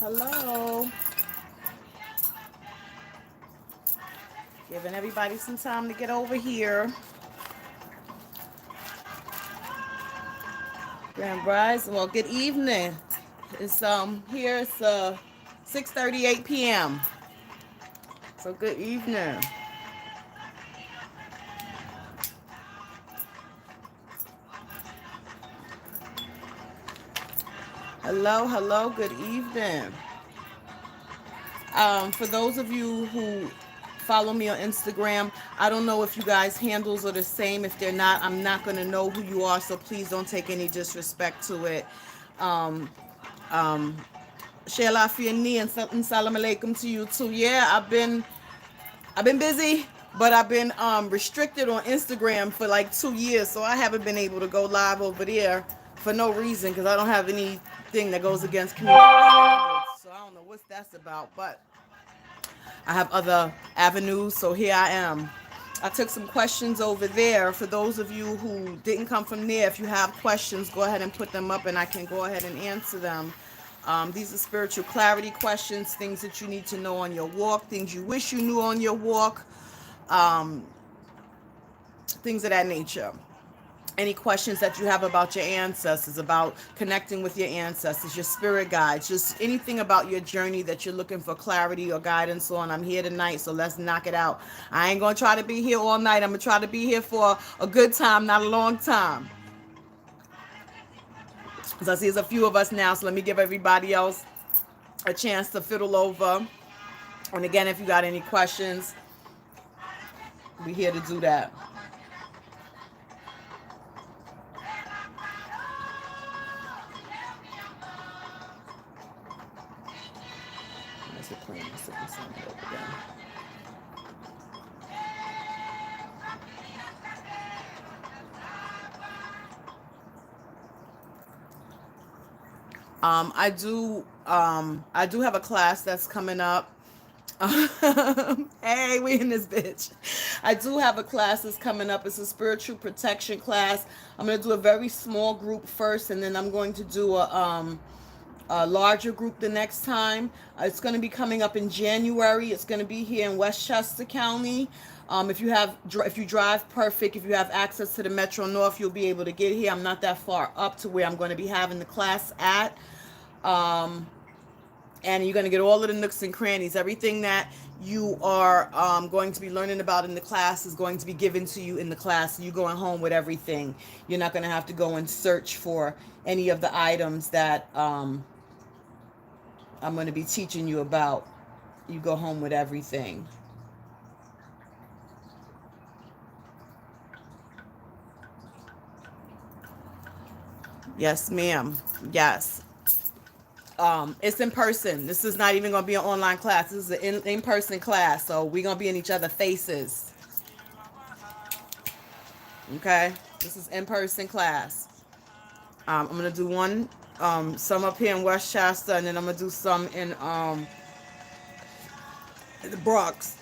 Hello. Giving everybody some time to get over here. Grand Rise. Well, good evening. It's here it's 6:38 p.m. So good evening. Hello, hello, good evening. For those of you who follow me on Instagram, I don't know if you guys' handles are the same. If they're not, I'm not going to know who you are, so please don't take any disrespect to it. Um, um, Shayla Fiani and salam alaikum to you too. Yeah, I've been busy, but I've been restricted on Instagram for like 2 years, so I haven't been able to go live over there for no reason because I don't have anything that goes against community standards. So I don't know what that's about, but I have other avenues, so here I am. I took some questions over there. For those of you who didn't come from there, if you have questions, go ahead and put them up and I can go ahead and answer them. These are spiritual clarity questions, things that you need to know on your walk, things you wish you knew on your walk, um, things of that nature. Any questions that you have about your ancestors, about connecting with your ancestors, your spirit guides, just anything about your journey that you're looking for clarity or guidance on. I'm here tonight, so let's knock it out. I ain't gonna try to be here all night. I'm gonna try to be here for a good time, not a long time. Because I see there's a few of us now, so let me give everybody else a chance to fiddle over. And again, if you got any questions, we're here to do that. Let's see, clean this up and send it over there. I do have a class that's coming up. Hey, we in this bitch. I do have a class that's coming up. It's a spiritual protection class. I'm going to do a very small group first, and then I'm going to do a larger group the next time. It's going to be coming up in January. It's going to be here in Westchester County. If you drive perfect, if you have access to the Metro North, you'll be able to get here. I'm not that far up to where I'm going to be having the class at. And you're going to get all of the nooks and crannies. Everything that you are going to be learning about in the class is going to be given to you in the class. You're going home with everything. You're not going to have to go and search for any of the items that I'm going to be teaching you about. You go home with everything. Yes, ma'am. Yes. It's in person. This is not even going to be an online class. This is an in-person class. So we're going to be in each other's faces. Okay? This is in-person class. I'm going to do some up here in Westchester, and then I'm going to do some in the Bronx.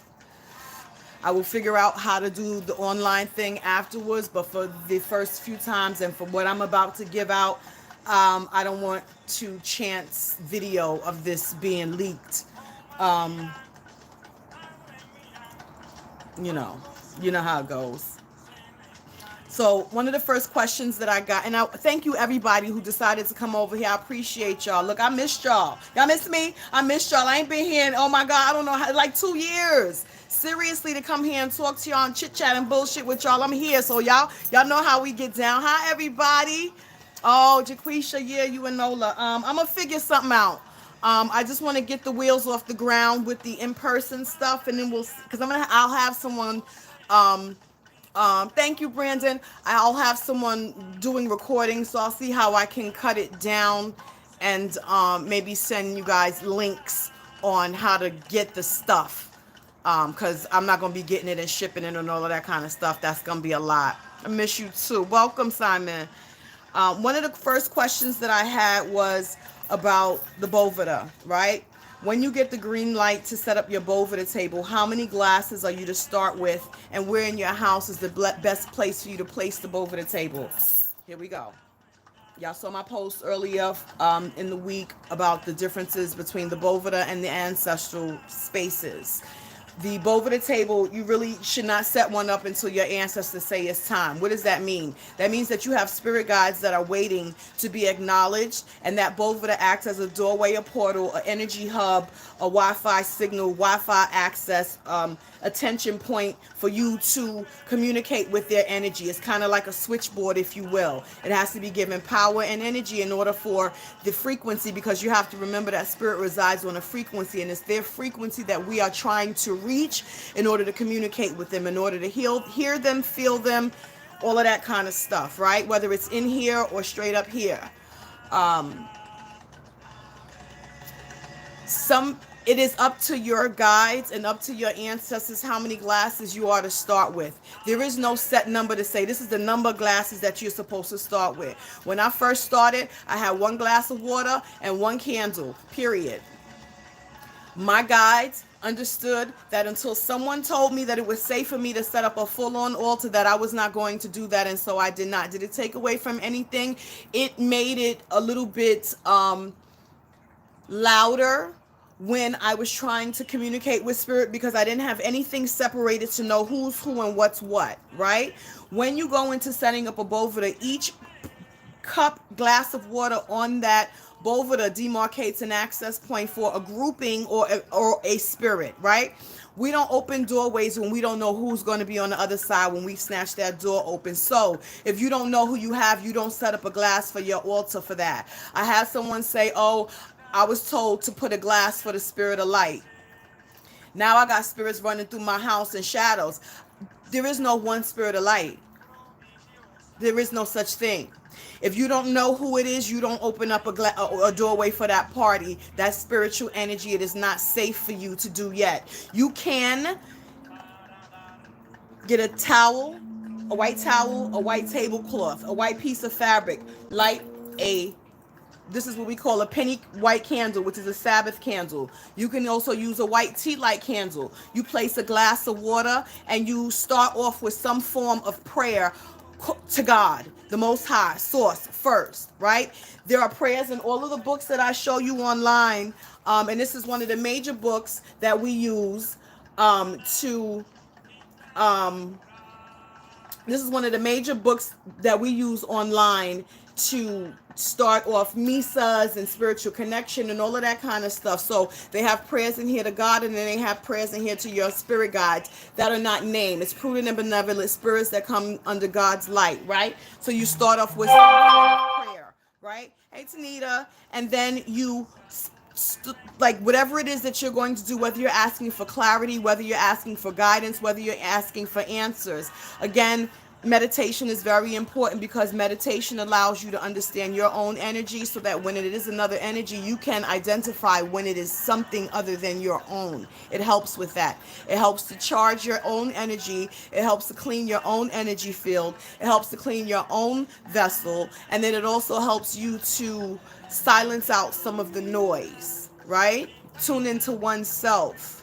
I will figure out how to do the online thing afterwards, but for the first few times and for what I'm about to give out, I don't want to chance video of this being leaked. You know how it goes. So one of the first questions that I got, and I thank you everybody who decided to come over here. I appreciate y'all. Look, I missed y'all. Y'all miss me? I missed y'all. I ain't been here in, oh my God, I don't know, like 2 years. Seriously, to come here and talk to y'all and chit chat and bullshit with y'all. I'm here. So y'all know how we get down. Hi, everybody. Oh, Jaquisha, yeah, you and Nola. I'm gonna figure something out. I just want to get the wheels off the ground with the in-person stuff, and then because I'll have someone. Thank you, Brandon. I'll have someone doing recordings, so I'll see how I can cut it down and maybe send you guys links on how to get the stuff. Because I'm not gonna be getting it and shipping it and all of that kind of stuff. That's gonna be a lot. I miss you too. Welcome, Simon. One of the first questions that I had was about the boveda, right? When you get the green light to set up your boveda table, how many glasses are you to start with, and where in your house is the best place for you to place the boveda table? Here we go. Y'all saw my post earlier in the week about the differences between the boveda and the ancestral spaces. The boveda table, you really should not set one up until your ancestors say it's time. What does that mean? That means that you have spirit guides that are waiting to be acknowledged, and that boveda acts as a doorway, a portal, an energy hub, a Wi-Fi signal, Wi-Fi access, attention point for you to communicate with their energy. It's kind of like a switchboard, if you will. It has to be given power and energy in order for the frequency, because you have to remember that spirit resides on a frequency, and it's their frequency that we are trying to reach in order to communicate with them, in order to hear them, feel them, all of that kind of stuff, right? Whether it's in here or straight up here. Um, some it is up to your guides and up to your ancestors how many glasses you are to start with. There is no set number to say this is the number of glasses that you're supposed to start with. When I first started, I had one glass of water and one candle, period. My guides understood that until someone told me that it was safe for me to set up a full-on altar, that I was not going to do that, and so I did not. Did it take away from anything? It made it a little bit louder when I was trying to communicate with spirit, because I didn't have anything separated to know who's who and what's what, right? When you go into setting up a boveda, each glass of water on that boveda demarcates an access point for a grouping or a spirit, right? We don't open doorways when we don't know who's going to be on the other side when we snatch that door open. So if you don't know who you have, you don't set up a glass for your altar for that. I had someone say, oh, I was told to put a glass for the spirit of light. Now I got spirits running through my house in shadows. There is no one spirit of light. There is no such thing. If you don't know who it is, you don't open up a doorway for that party, that spiritual energy. It is not safe for you to do yet. You can get a towel, a white towel, a white tablecloth, a white piece of fabric, light this is what we call a penny white candle, which is a Sabbath candle. You can also use a white tea light candle. You place a glass of water and you start off with some form of prayer to God, the Most High, source first, right? There are prayers in all of the books that I show you online, and this is one of the major books that we use to this is one of the major books that we use online to start off misas and spiritual connection and all of that kind of stuff. So they have prayers in here to God, and then they have prayers in here to your spirit guides that are not named. It's prudent and benevolent spirits that come under God's light, right? So you start off with some prayer, right? Hey, Tanita. And then you like whatever it is that you're going to do, whether you're asking for clarity, whether you're asking for guidance, whether you're asking for answers. Again, meditation is very important, because meditation allows you to understand your own energy, so that when it is another energy, you can identify when it is something other than your own. It helps with that. It helps to charge your own energy. It helps to clean your own energy field. It helps to clean your own vessel. And then it also helps you to silence out some of the noise, right? Tune into oneself.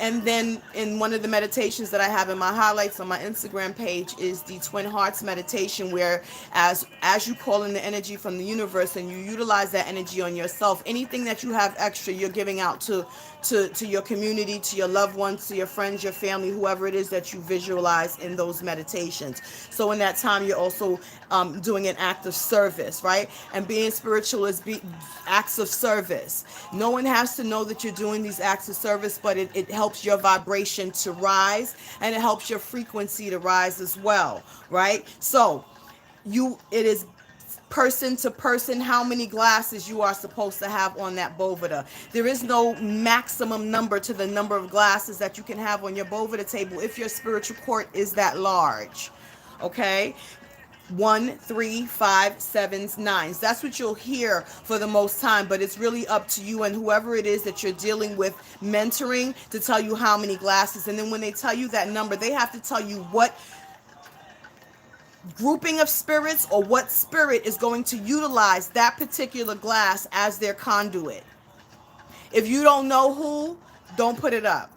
And then in one of the meditations that I have in my highlights on my Instagram page is the Twin Hearts meditation, where as you call in the energy from the universe and you utilize that energy on yourself, anything that you have extra, you're giving out to your community, to your loved ones, to your friends, your family, whoever it is that you visualize in those meditations. So in that time, you're also doing an act of service, right? And being spiritual is acts of service. No one has to know that you're doing these acts of service, but it helps your vibration to rise, and it helps your frequency to rise as well, right? So it is person to person how many glasses you are supposed to have on that boveda. There is no maximum number to the number of glasses that you can have on your boveda table if your spiritual court is that large. Okay? 1, 3, 5, 7s, 9s. That's what you'll hear for the most time, but it's really up to you and whoever it is that you're dealing with mentoring to tell you how many glasses. And then when they tell you that number, they have to tell you what grouping of spirits or what spirit is going to utilize that particular glass as their conduit. If you don't know who, don't put it up,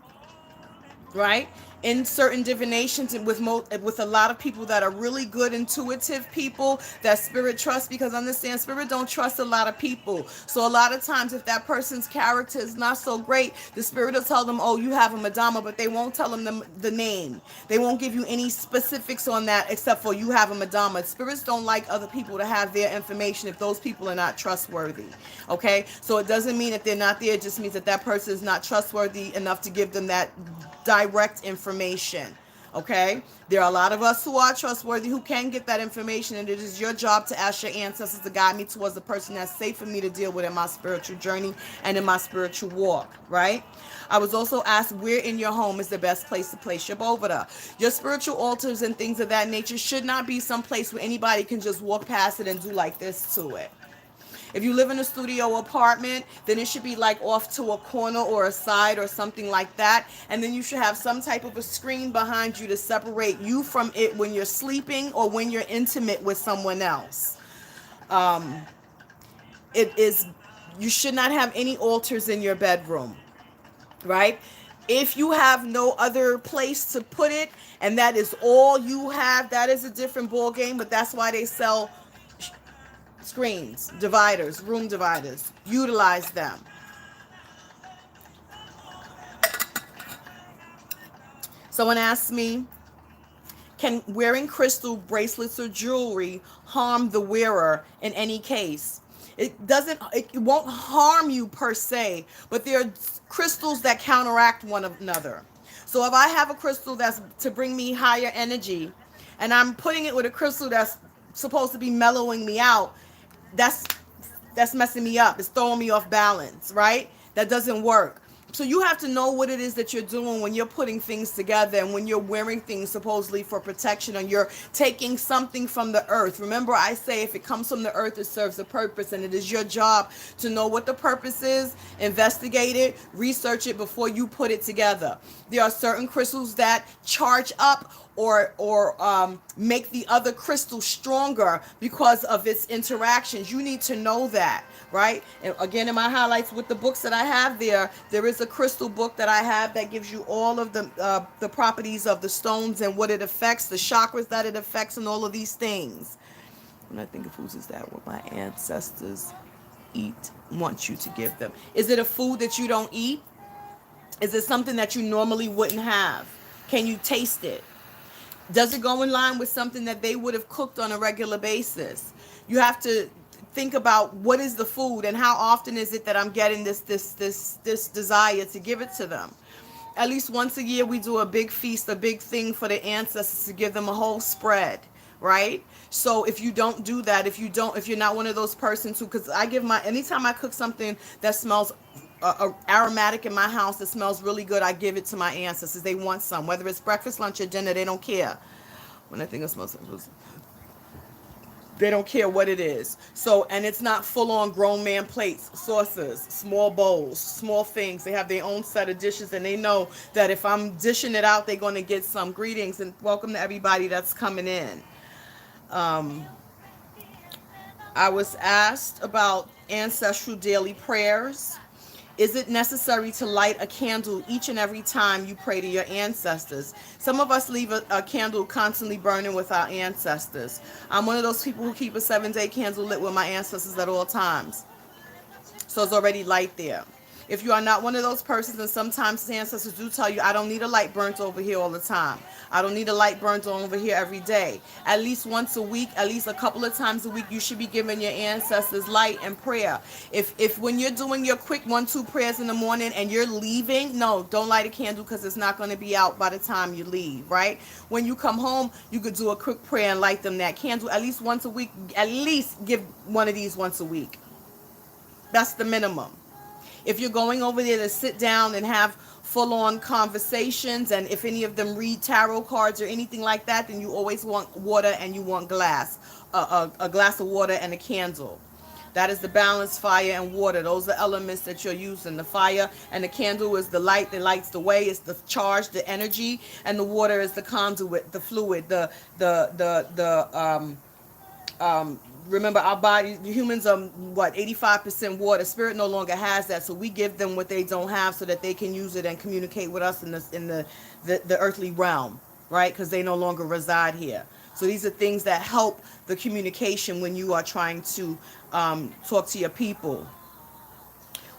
right? in certain divinations and with a lot of people that are really good intuitive people that spirit trusts, because understand spirit don't trust a lot of people. So a lot of times if that person's character is not so great, the spirit will tell them, oh, you have a madama, but they won't tell them the name. They won't give you any specifics on that except for you have a madama. Spirits don't like other people to have their information if those people are not trustworthy. Okay, so it doesn't mean that they're not there, it just means that that person is not trustworthy enough to give them that direct information. Okay, there are a lot of us who are trustworthy who can get that information, and it is your job to ask your ancestors to guide me towards the person that's safe for me to deal with in my spiritual journey and in my spiritual walk. Right, I was also asked where in your home is the best place to place your boveda. Your spiritual altars and things of that nature should not be some place where anybody can just walk past it and do like this to it. If you live in a studio apartment, then it should be like off to a corner or a side or something like that. And then you should have some type of a screen behind you to separate you from it when you're sleeping or when you're intimate with someone else. Um, it is, you should not have any altars in your bedroom, right? If you have no other place to put it and that is all you have, that is a different ball game, but that's why they sell screens, dividers, room dividers. Utilize them. Someone asked me, can wearing crystal bracelets or jewelry harm the wearer in any case? It won't harm you per se, but there are crystals that counteract one another. So if I have a crystal that's to bring me higher energy and I'm putting it with a crystal that's supposed to be mellowing me out, that's messing me up. It's throwing me off balance, right? That doesn't work. So you have to know what it is that you're doing when you're putting things together and when you're wearing things supposedly for protection, and you're taking something from the earth. Remember, I say if it comes from the earth, it serves a purpose, and it is your job to know what the purpose is, investigate it, research it before you put it together. There are certain crystals that charge up or make the other crystal stronger because of its interactions. You need to know that, right? And again, in my highlights with the books that I have there is a crystal book that I have that gives you all of the properties of the stones and what it affects, the chakras that it affects, and all of these things. When I think of foods, is that what my ancestors eat, want you to give them? Is it a food that you don't eat? Is it something that you normally wouldn't have? Can you taste it? Does it go in line with something that they would have cooked on a regular basis? You have to think about what is the food and how often is it that I'm getting this desire to give it to them. At least once a year we do a big feast, a big thing for the ancestors to give them a whole spread, right? So if you don't do that, if you're not one of those persons who, because I give anytime I cook something that smells aromatic in my house, that smells really good, I give it to my ancestors. They want some, whether it's breakfast, lunch, or dinner, they don't care. When I think it smells, they don't care what it is. So, and it's not full on grown man plates, saucers, small bowls, small things. They have their own set of dishes, and they know that if I'm dishing it out, they're going to get some. Greetings and welcome to everybody that's coming in. I was asked about ancestral daily prayers. Is it necessary to light a candle each and every time you pray to your ancestors? Some of us leave a candle constantly burning with our ancestors. I'm one of those people who keep a 7-day candle lit with my ancestors at all times. So it's already light there. If you are not one of those persons, and sometimes ancestors do tell you, I don't need a light burnt over here all the time. I don't need a light burnt over here every day. At least once a week, at least a couple of times a week, you should be giving your ancestors light and prayer. If when you're doing your quick 1-2 prayers in the morning and you're leaving, no, don't light a candle, because it's not going to be out by the time you leave, right? When you come home, you could do a quick prayer and light them that candle at least once a week. At least give one of these once a week. That's the minimum. If you're going over there to sit down and have full-on conversations, and if any of them read tarot cards or anything like that, then you always want water and you want glass, a glass of water and a candle. That is the balance, fire and water. Those are elements that you're using. The fire and the candle is the light that lights the way. It's the charge, the energy, and the water is the conduit, the fluid, the Remember, our body, humans are what, 85% water. Spirit no longer has that, so we give them what they don't have so that they can use it and communicate with us in the earthly realm, right? Because they no longer reside here. So these are things that help the communication when you are trying to talk to your people.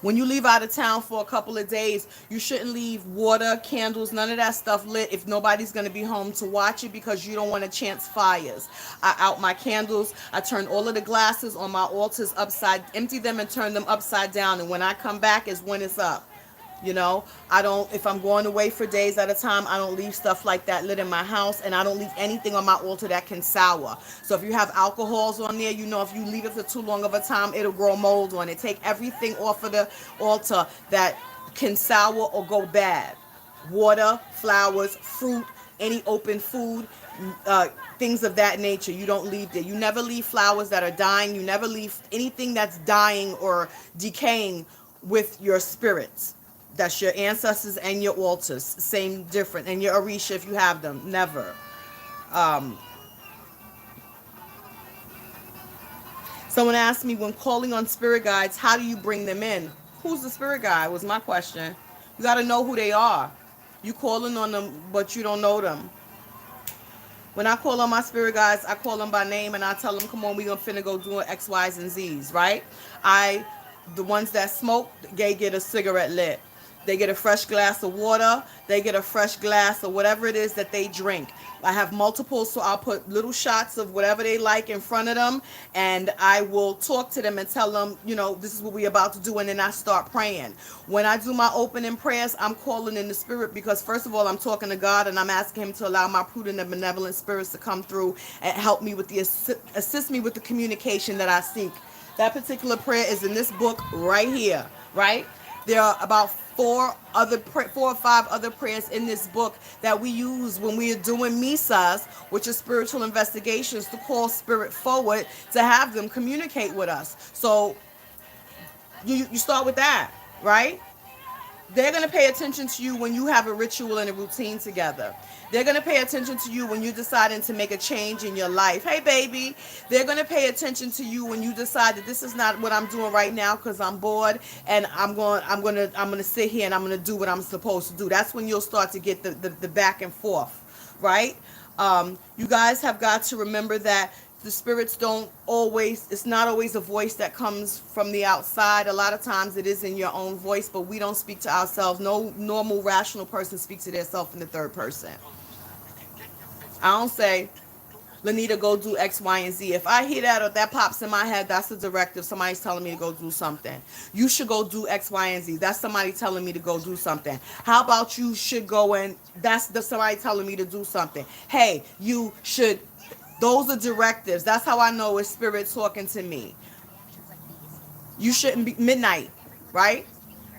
When you leave out of town for a couple of days, you shouldn't leave water, candles, none of that stuff lit if nobody's going to be home to watch it, because you don't want to chance fires. I out my candles. I turn all of the glasses on my altars upside, empty them and turn them upside down. And when I come back is when it's up. You know, I don't, if I'm going away for days at a time, I don't leave stuff like that lit in my house, and I don't leave anything on my altar that can sour. So if you have alcohols on there, you know, if you leave it for too long of a time, it'll grow mold on it. Take everything off of the altar that can sour or go bad. Water, flowers, fruit, any open food, things of that nature. You don't leave there. You never leave flowers that are dying. You never leave anything that's dying or decaying with your spirits. That's your ancestors and your altars. Same, different. And your Orisha if you have them. Never. Um, Someone asked me, when calling on spirit guides, how do you bring them in? Who's the spirit guide was my question. You got to know who they are. You calling on them, but you don't know them. When I call on my spirit guides, I call them by name and I tell them, come on, we gonna finna go do X, Y's, and Z's, right? The ones that smoke, they get a cigarette lit. They get a fresh glass of water. They get a fresh glass of whatever it is that they drink. I have multiple, so I'll put little shots of whatever they like in front of them, and I will talk to them and tell them, you know, this is what we're about to do, and then I start praying. When I do my opening prayers, I'm calling in the spirit, because first of all, I'm talking to God, and I'm asking him to allow my prudent and benevolent spirits to come through and help me with assist me with the communication that I seek. That particular prayer is in this book right here, right? There are about four or five other prayers in this book that we use when we are doing misas, which is spiritual investigations, to call spirit forward to have them communicate with us. So you start with that, right? They're going to pay attention to you when you have a ritual and a routine together. They're going to pay attention to you when you're deciding to make a change in your life. Hey, baby. They're going to pay attention to you when you decide that this is not what I'm doing right now because I'm bored, and I'm going to sit here and I'm going to do what I'm supposed to do. That's when you'll start to get the back and forth, right? You guys have got to remember that the spirits don't always, it's not always a voice that comes from the outside. A lot of times it is in your own voice, but we don't speak to ourselves. No normal rational person speaks to themselves in the third person. I don't say, Lanita, go do X, Y, and Z. If I hear that or that pops in my head, that's a directive. Somebody's telling me to go do something. You should go do X, Y, and Z. That's somebody telling me to go do something. How about you should go and that's somebody telling me to do something. Hey, you should. Those are directives. That's how I know it's spirit talking to me. You shouldn't be midnight, right?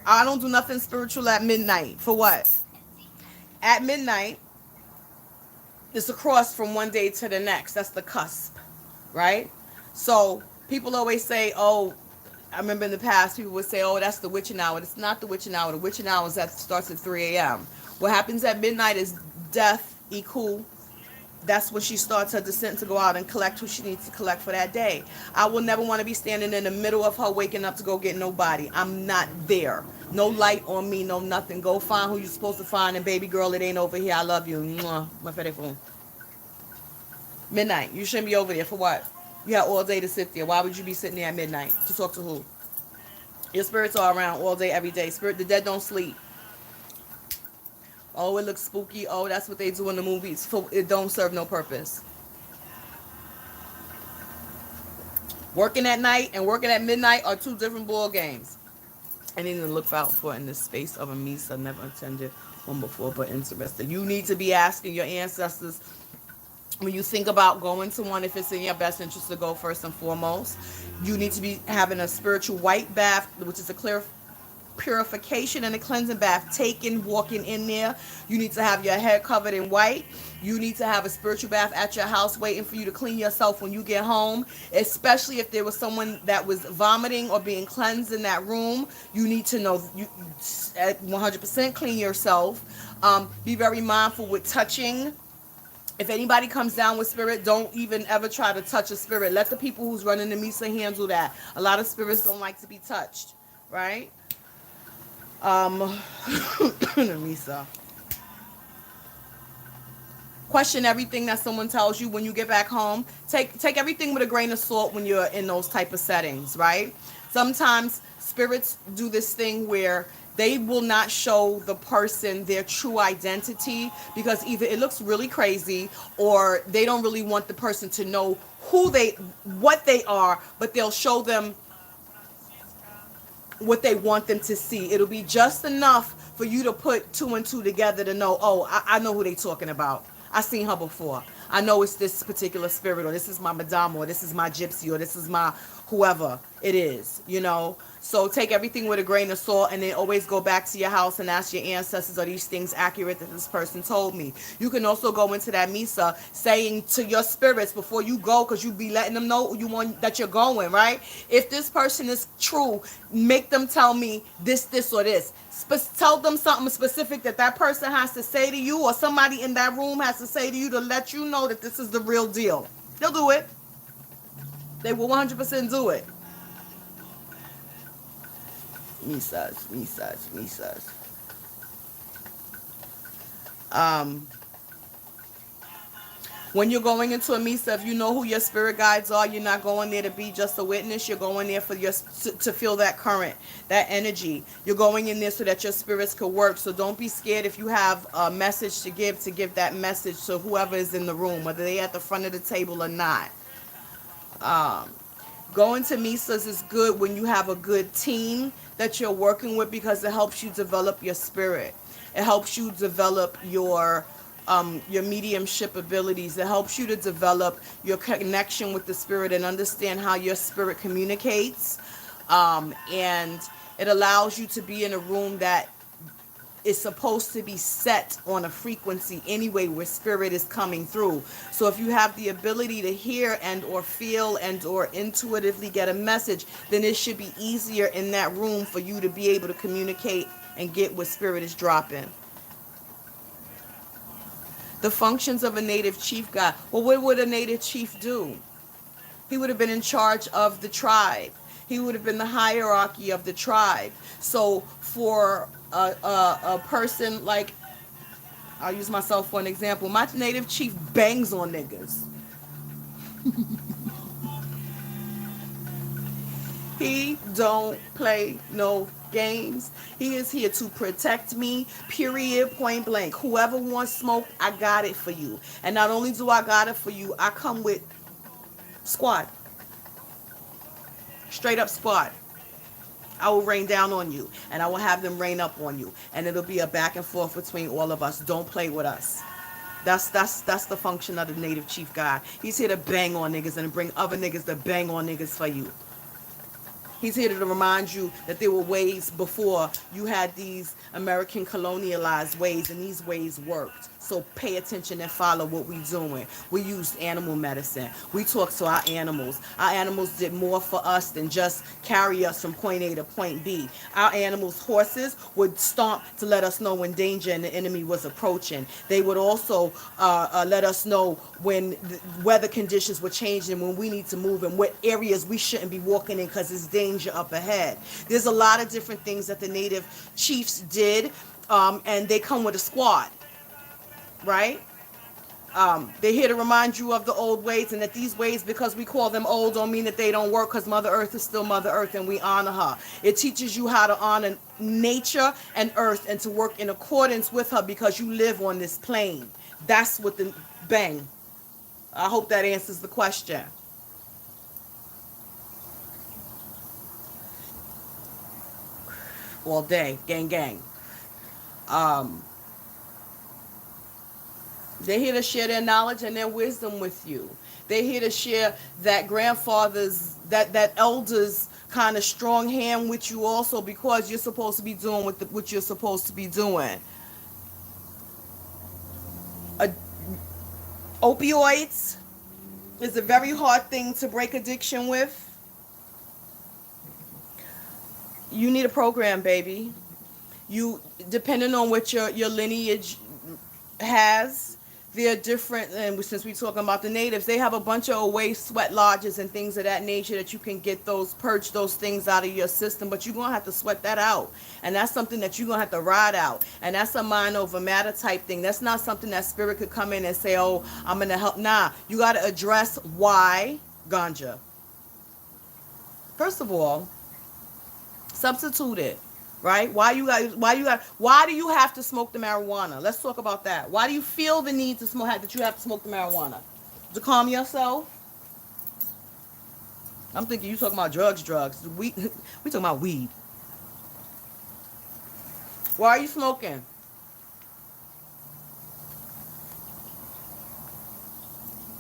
I don't do nothing spiritual at midnight. For what? At midnight, it's a cross from one day to the next. That's the cusp, right? So people always say, oh, I remember in the past people would say, oh, that's the witching hour. It's not the witching hour. The witching hour starts at 3 a.m. What happens at midnight is death equal. That's when she starts her descent to go out and collect who she needs to collect for that day. I will never want to be standing in the middle of her waking up to go get nobody. I'm not there. No light on me, no nothing. Go find who you're supposed to find, and baby girl, it ain't over here. I love you. Mwah. My favorite phone. Midnight. You shouldn't be over there for what? You have all day to sit there. Why would you be sitting there at midnight? To talk to who? Your spirits are around all day, every day. The dead don't sleep. Oh, it looks spooky. Oh, that's what they do in the movies. It don't serve no purpose. Working at night and working at midnight are two different ball games. I need to look out for in the space of a misa. Never attended one before, but interested. You need to be asking your ancestors when you think about going to one, if it's in your best interest to go first and foremost. You need to be having a spiritual white bath, which is a clear purification and a cleansing bath taken walking in there. You need to have your head covered in white. You need to have a spiritual bath at your house waiting for you to clean yourself when you get home, especially if there was someone that was vomiting or being cleansed in that room. You need to know you 100% clean yourself. Be very mindful with touching If anybody comes down with spirit, don't even ever try to touch a spirit. Let the people who's running the misa handle that. A lot of spirits don't like to be touched, right? The misa. Question everything that someone tells you when you get back home. Take everything with a grain of salt when you're in those type of settings, right? Sometimes spirits do this thing where they will not show the person their true identity because either it looks really crazy or they don't really want the person to know what they are, but they'll show them what they want them to see. It'll be just enough for you to put two and two together to know, oh, I know who they talking about. I seen her before. I know it's this particular spirit, or this is my madame, or this is my gypsy, or this is my whoever it is, you know. So take everything with a grain of salt, and then always go back to your house and ask your ancestors, are these things accurate that this person told me? You can also go into that misa saying to your spirits before you go, because you be letting them know you want that you're going, right? If this person is true, make them tell me this, or this. Tell them something specific that that person has to say to you, or somebody in that room has to say to you to let you know that this is the real deal. They'll do it. They will 100% do it. Misas. When you're going into a misa, if you know who your spirit guides are, you're not going there to be just a witness. You're going there for to feel that current, that energy. You're going in there so that your spirits could work. So don't be scared if you have a message to give that message to whoever is in the room, whether they're at the front of the table or not. Going to misas is good when you have a good team that you're working with because it helps you develop your spirit. It helps you develop your mediumship abilities. It helps you to develop your connection with the spirit and understand how your spirit communicates. And it allows you to be in a room that is supposed to be set on a frequency anyway where spirit is coming through. So if you have the ability to hear and or feel and or intuitively get a message, then it should be easier in that room for you to be able to communicate and get what spirit is dropping. The functions of a native chief god. Well, what would a native chief do? He would have been in charge of the tribe. He would have been the hierarchy of the tribe. So for a person like, I'll use myself for an example. My native chief bangs on niggas. He don't play no games. He is here to protect me, period, point blank. Whoever wants smoke, I got it for you. And not only do I got it for you, I come with squad. Straight up squad. I will rain down on you, and I will have them rain up on you, and it'll be a back and forth between all of us. Don't play with us. That's the function of the native chief guy. He's here to bang on niggas and bring other niggas to bang on niggas for you. He's here to remind you that there were ways before you had these American colonialized ways, and these ways worked. So pay attention and follow what we're doing. We used animal medicine. We talked to our animals. Our animals did more for us than just carry us from point A to point B. Our animals, horses, would stomp to let us know when danger and the enemy was approaching. They would also let us know when the weather conditions were changing, when we need to move, and what areas we shouldn't be walking in because it's danger up ahead. There's a lot of different things that the native chiefs did, and they come with a squad. Right? They're here to remind you of the old ways, and that these ways, because we call them old, don't mean that they don't work, because Mother Earth is still Mother Earth and we honor her. It teaches you how to honor nature and earth and to work in accordance with her because you live on this plane. That's what the bang. I hope that answers the question. All day, gang, gang. They're here to share their knowledge and their wisdom with you. They're here to share that grandfather's, that elders' kind of strong hand with you also, because you're supposed to be doing what you're supposed to be doing. Opioids is a very hard thing to break addiction with. You need a program, baby. You, depending on what your lineage has, they're different. And since we're talking about the natives, they have a bunch of away sweat lodges and things of that nature that you can get those, purge those things out of your system. But you're going to have to sweat that out. And that's something that you're going to have to ride out. And that's a mind over matter type thing. That's not something that spirit could come in and say, oh, I'm going to help. Nah, you got to address why ganja. First of all, substitute it. Right? Why do you have to smoke the marijuana? Let's talk about that. Why do you feel the need to smoke, that you have to smoke the marijuana? To calm yourself? I'm thinking you talking about drugs. We talking about weed. Why are you smoking?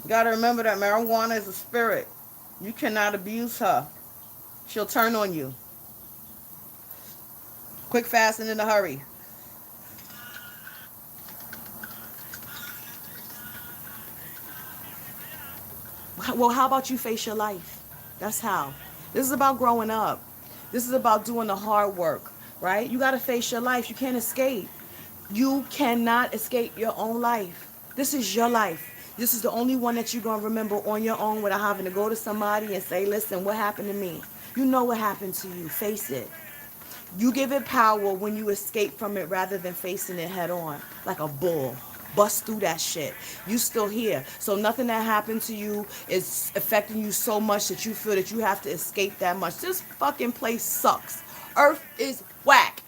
You gotta remember that marijuana is a spirit. You cannot abuse her. She'll turn on you. Quick, fast, and in a hurry. Well, how about you face your life? That's how. This is about growing up. This is about doing the hard work, right? You got to face your life. You can't escape. You cannot escape your own life. This is your life. This is the only one that you're going to remember on your own without having to go to somebody and say, listen, what happened to me? You know what happened to you. Face it. You give it power when you escape from it rather than facing it head on like a bull. Bust through that shit. You still here. So nothing that happened to you is affecting you so much that you feel that you have to escape that much. This fucking place sucks. Earth is whack.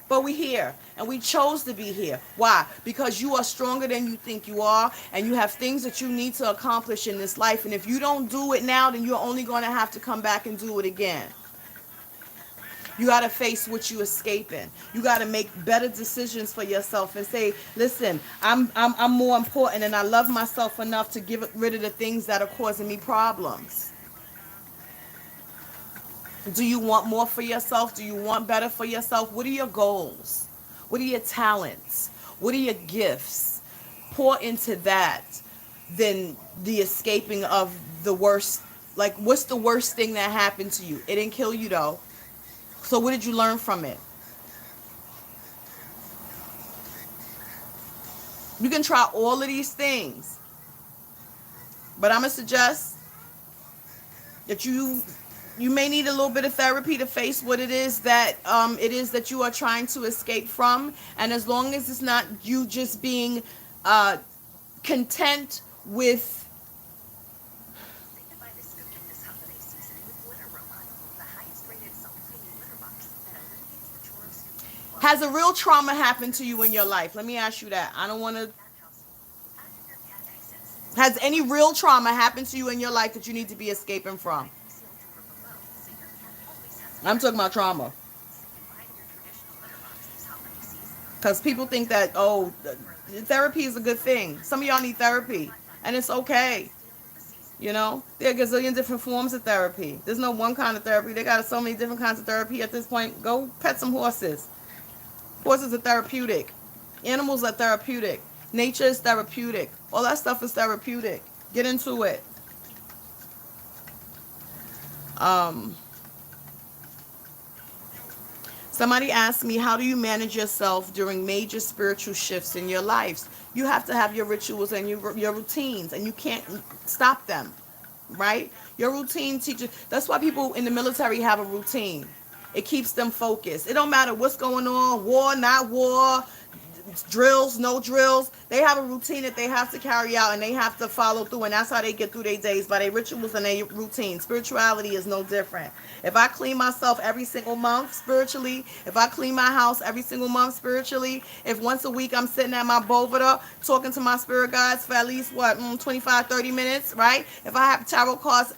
But we here. And we chose to be here. Why? Because you are stronger than you think you are. And you have things that you need to accomplish in this life. And if you don't do it now, then you're only going to have to come back and do it again. You got to face what you escaping. You got to make better decisions for yourself and say, listen, I'm more important and I love myself enough to get rid of the things that are causing me problems. Do you want more for yourself? Do you want better for yourself? What are your goals? What are your talents? What are your gifts? Pour into that than the escaping of the worst. Like, what's the worst thing that happened to you? It didn't kill you, though. So what did you learn from it? You can try all of these things. But I'm going to suggest that you may need a little bit of therapy to face what it is that you are trying to escape from. And as long as it's not you just being content with has a real trauma happened to you in your life? Let me ask you that. I don't want to. Has any real trauma happened to you in your life that you need to be escaping from? I'm talking about trauma. Because people think that, oh, therapy is a good thing. Some of y'all need therapy. And it's okay. You know, there are a gazillion different forms of therapy. There's no one kind of therapy. They got so many different kinds of therapy at this point. Go pet some horses. Horses are therapeutic. Animals are therapeutic. Nature is therapeutic. All that stuff is therapeutic. Get into it. Somebody asked me, how do you manage yourself during major spiritual shifts in your lives? You have to have your rituals and your routines, and you can't stop them, right? Your routine teaches. That's why people in the military have a routine. It keeps them focused. It don't matter what's going on, war, not war, drills, no drills. They have a routine that they have to carry out and they have to follow through, and that's how they get through their days, by their rituals and their routine. Spirituality is no different. If I clean myself every single month spiritually, if I clean my house every single month spiritually, if once a week I'm sitting at my boveda talking to my spirit guides for at least 25, 30 minutes, right? If I have tarot cards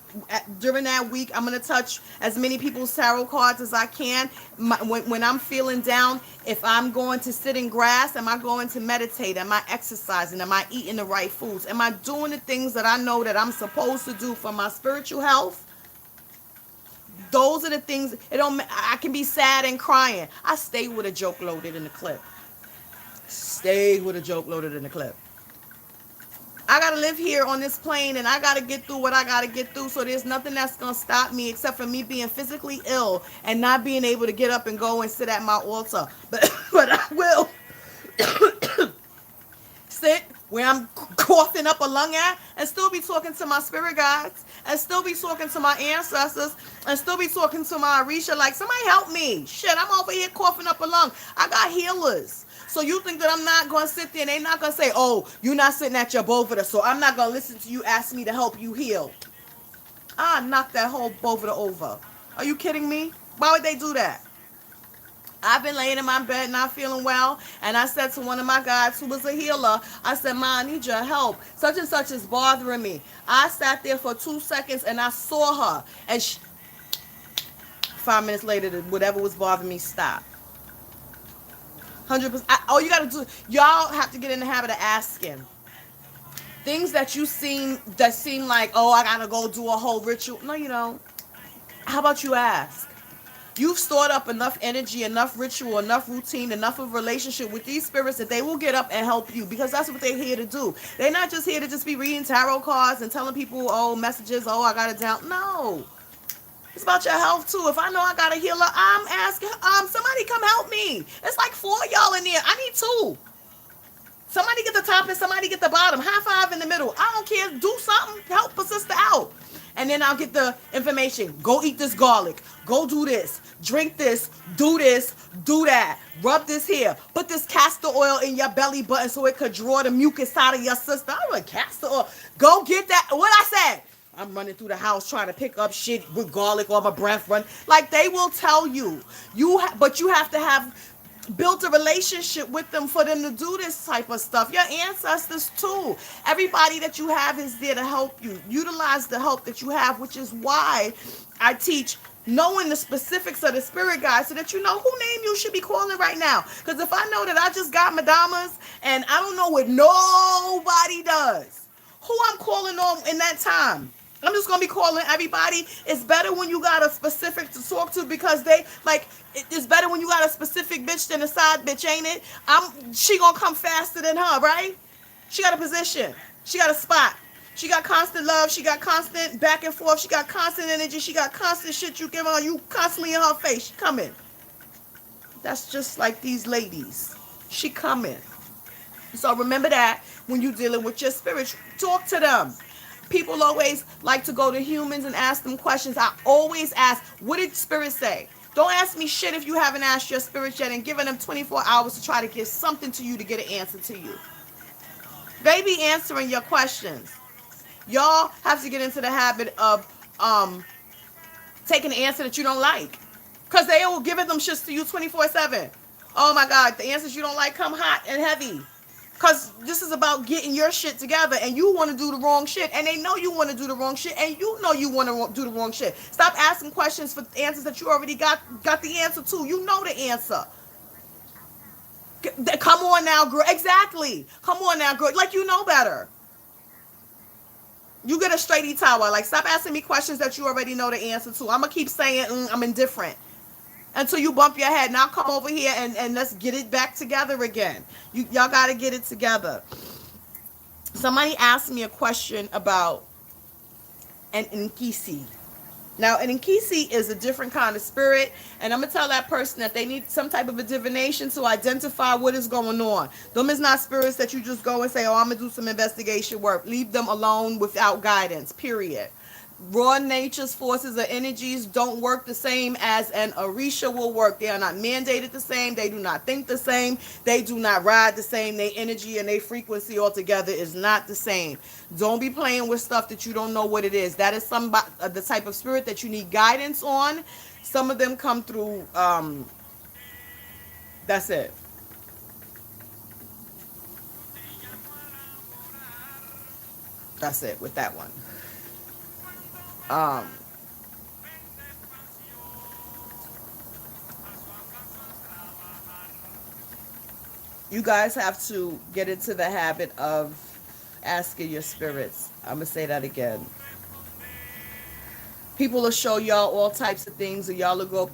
during that week, I'm going to touch as many people's tarot cards as I can. When I'm feeling down, if I'm going to sit in grass, am I going to meditate? Am I exercising? Am I eating the right foods? Am I doing the things that I know that I'm supposed to do for my spiritual health? Those are the things. I can be sad and crying. I stay with a joke loaded in the clip. Stay with a joke loaded in the clip. I got to live here on this plane, and I got to get through what I got to get through. So there's nothing that's going to stop me except for me being physically ill and not being able to get up and go and sit at my altar. But I will sit where I'm coughing up a lung at, and still be talking to my spirit guides, and still be talking to my ancestors, and still be talking to my Orisha, like, somebody help me. Shit, I'm over here coughing up a lung. I got healers. So you think that I'm not going to sit there and they not going to say, oh, you're not sitting at your boveda, so I'm not going to listen to you ask me to help you heal. I knock that whole boveda over. Are you kidding me? Why would they do that? I've been laying in my bed not feeling well, and I said to one of my guys who was a healer, I said, Ma, I need your help. Such and such is bothering me. I sat there for 2 seconds and I saw her, and 5 minutes later, whatever was bothering me stopped. 100%. All you gotta do, y'all have to get in the habit of asking things that seem like, oh, I gotta go do a whole ritual. No, you don't. How about you ask? You've stored up enough energy, enough ritual, enough routine, enough of a relationship with these spirits that they will get up and help you, because that's what they're here to do. They're not just here to just be reading tarot cards and telling people, oh, messages, oh, I got it down. No. It's about your health too. If I know I got a healer, I'm asking, somebody come help me. It's like 4 of y'all in there. I need 2. Somebody get the top and somebody get the bottom. High five in the middle. I don't care. Do something. Help a sister out. And then I'll get the information. Go eat this garlic. Go do this. Drink this. Do that. Rub this here. Put this castor oil in your belly button so it could draw the mucus out of your system. I want castor oil. Go get that. What I said. I'm running through the house trying to pick up shit with garlic on my breath. Like, they will tell you. But you have to have built a relationship with them for them to do this type of stuff. Your ancestors too. Everybody that you have is there to help you. Utilize the help that you have, which is why I teach knowing the specifics of the spirit guide, so that you know who name you should be calling right now. Because if I know that I just got madamas and I don't know what nobody does, who I'm calling on in that time? I'm just going to be calling everybody. It's better when you got a specific to talk to, because it's better when you got a specific bitch than a side bitch, ain't it? She going to come faster than her, right? She got a position. She got a spot. She got constant love. She got constant back and forth. She got constant energy. She got constant shit you give her. You constantly in her face. She coming. That's just like these ladies. She coming. So remember that when you're dealing with your spirit. Talk to them. People always like to go to humans and ask them questions. I always ask, what did spirit say? Don't ask me shit if you haven't asked your spirit yet and given them 24 hours to try to get something to you to get an answer to you. They be answering your questions. Y'all have to get into the habit of taking an answer that you don't like. Because they will give them shits to you 24/7. Oh my God, the answers you don't like come hot and heavy. Because this is about getting your shit together, and you want to do the wrong shit, and they know you want to do the wrong shit, and you know you want to do the wrong shit. Stop asking questions for answers that you already got the answer to. You know the answer. Come on now, girl. Exactly. Come on now, girl. Like, you know better. You get a straight E-tower. Like, stop asking me questions that you already know the answer to. I'm going to keep saying, I'm indifferent. Until you bump your head. Now come over here and let's get it back together again. Y'all got to get it together. Somebody asked me a question about an Nkisi. Now, an Nkisi is a different kind of spirit, and I'm going to tell that person that they need some type of a divination to identify what is going on. Them is not spirits that you just go and say, oh, I'm going to do some investigation work. Leave them alone without guidance, period. Raw nature's forces or energies don't work the same as an Orisha will work. They are not mandated the same. They do not think the same. They do not ride the same. Their energy and their frequency altogether is not the same. Don't be playing with stuff that you don't know what it is. That is the type of spirit that you need guidance on. Some of them come through, that's it. That's it with that one. You guys have to get into the habit of asking your spirits. I'm gonna say that again. People will show y'all all types of things, and y'all will go.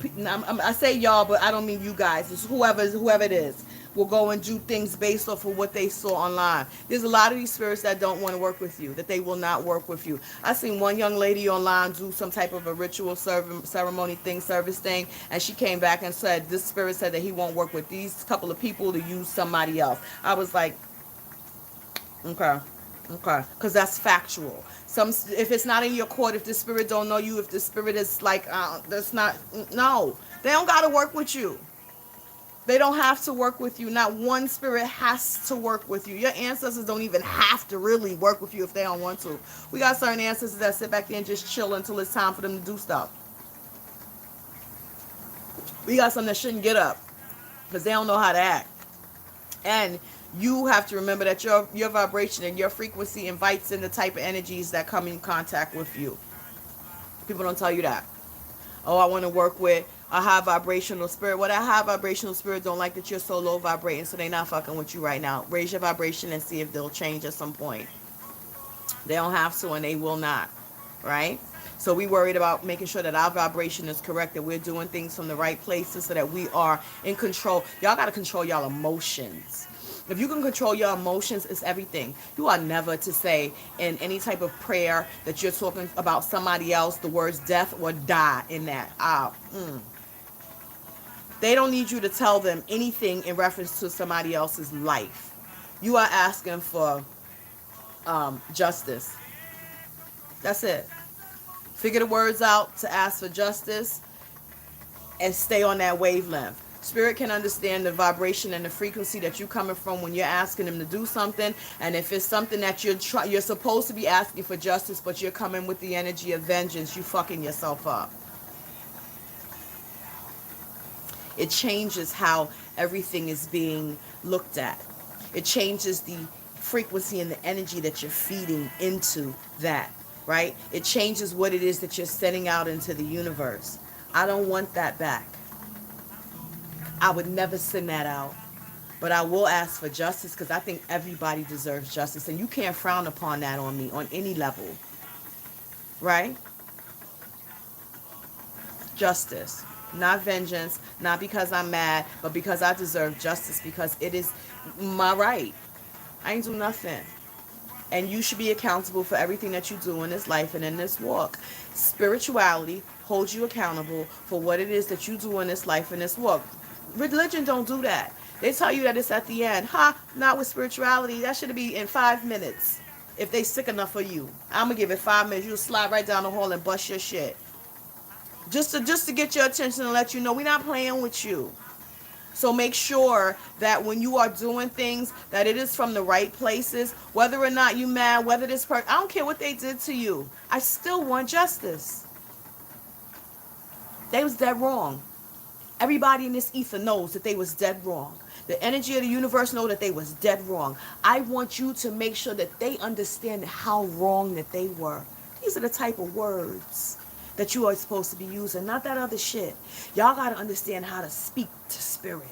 I say y'all, but I don't mean you guys. It's whoever it is will go and do things based off of what they saw online. There's a lot of these spirits that don't want to work with you, that they will not work with you. I seen one young lady online do some type of a ritual ceremony thing, service thing, and she came back and said this spirit said that he won't work with these couple of people to use somebody else. I was like, Okay. Okay. Because that's factual. Some, if it's not in your court, if the spirit don't know you, if the spirit is like, that's not, no, they don't got to work with you. They don't have to work with you. Not one spirit has to work with you. Your ancestors don't even have to really work with you if they don't want to. We got certain ancestors that sit back there and just chill until it's time for them to do stuff. We got some that shouldn't get up because they don't know how to act. And you have to remember that your vibration and your frequency invites in the type of energies that come in contact with you. People don't tell you that. Oh, I want to work with a high vibrational spirit. Well, that high vibrational spirit don't like that you're so low vibrating, so they not fucking with you right now. Raise your vibration and see if they'll change at some point. They don't have to, and they will not. Right? So we worried about making sure that our vibration is correct, that we're doing things from the right places so that we are in control. Y'all got to control y'all emotions. If you can control your emotions, it's everything. You are never to say in any type of prayer that you're talking about somebody else the words death or die in that. They don't need you to tell them anything in reference to somebody else's life. You are asking for justice. That's it. Figure the words out to ask for justice and stay on that wavelength. Spirit can understand the vibration and the frequency that you're coming from when you're asking them to do something. And if it's something that you're supposed to be asking for justice, but you're coming with the energy of vengeance, you fucking yourself up. It changes how everything is being looked at. It changes the frequency and the energy that you're feeding into that, right? It changes what it is that you're sending out into the universe. I don't want that back. I would never send that out. But I will ask for justice because I think everybody deserves justice. And you can't frown upon that on me on any level. Right? Justice. Not vengeance. Not because I'm mad, but because I deserve justice. Because it is my right. I ain't do nothing. And you should be accountable for everything that you do in this life and in this walk. Spirituality holds you accountable for what it is that you do in this life and this walk. Religion don't do that. They tell you that it's at the end. Not with spirituality. That should be in 5 minutes. If they sick enough for you. I'm going to give it 5 minutes. You'll slide right down the hall and bust your shit. Just to get your attention and let you know we're not playing with you. So make sure that when you are doing things, that it is from the right places. Whether or not you mad, whether this person, I don't care what they did to you. I still want justice. They was dead wrong. Everybody in this ether knows that they was dead wrong. The energy of the universe know that they was dead wrong. I want you to make sure that they understand how wrong that they were. These are the type of words that you are supposed to be using, not that other shit. Y'all got to understand how to speak to spirit.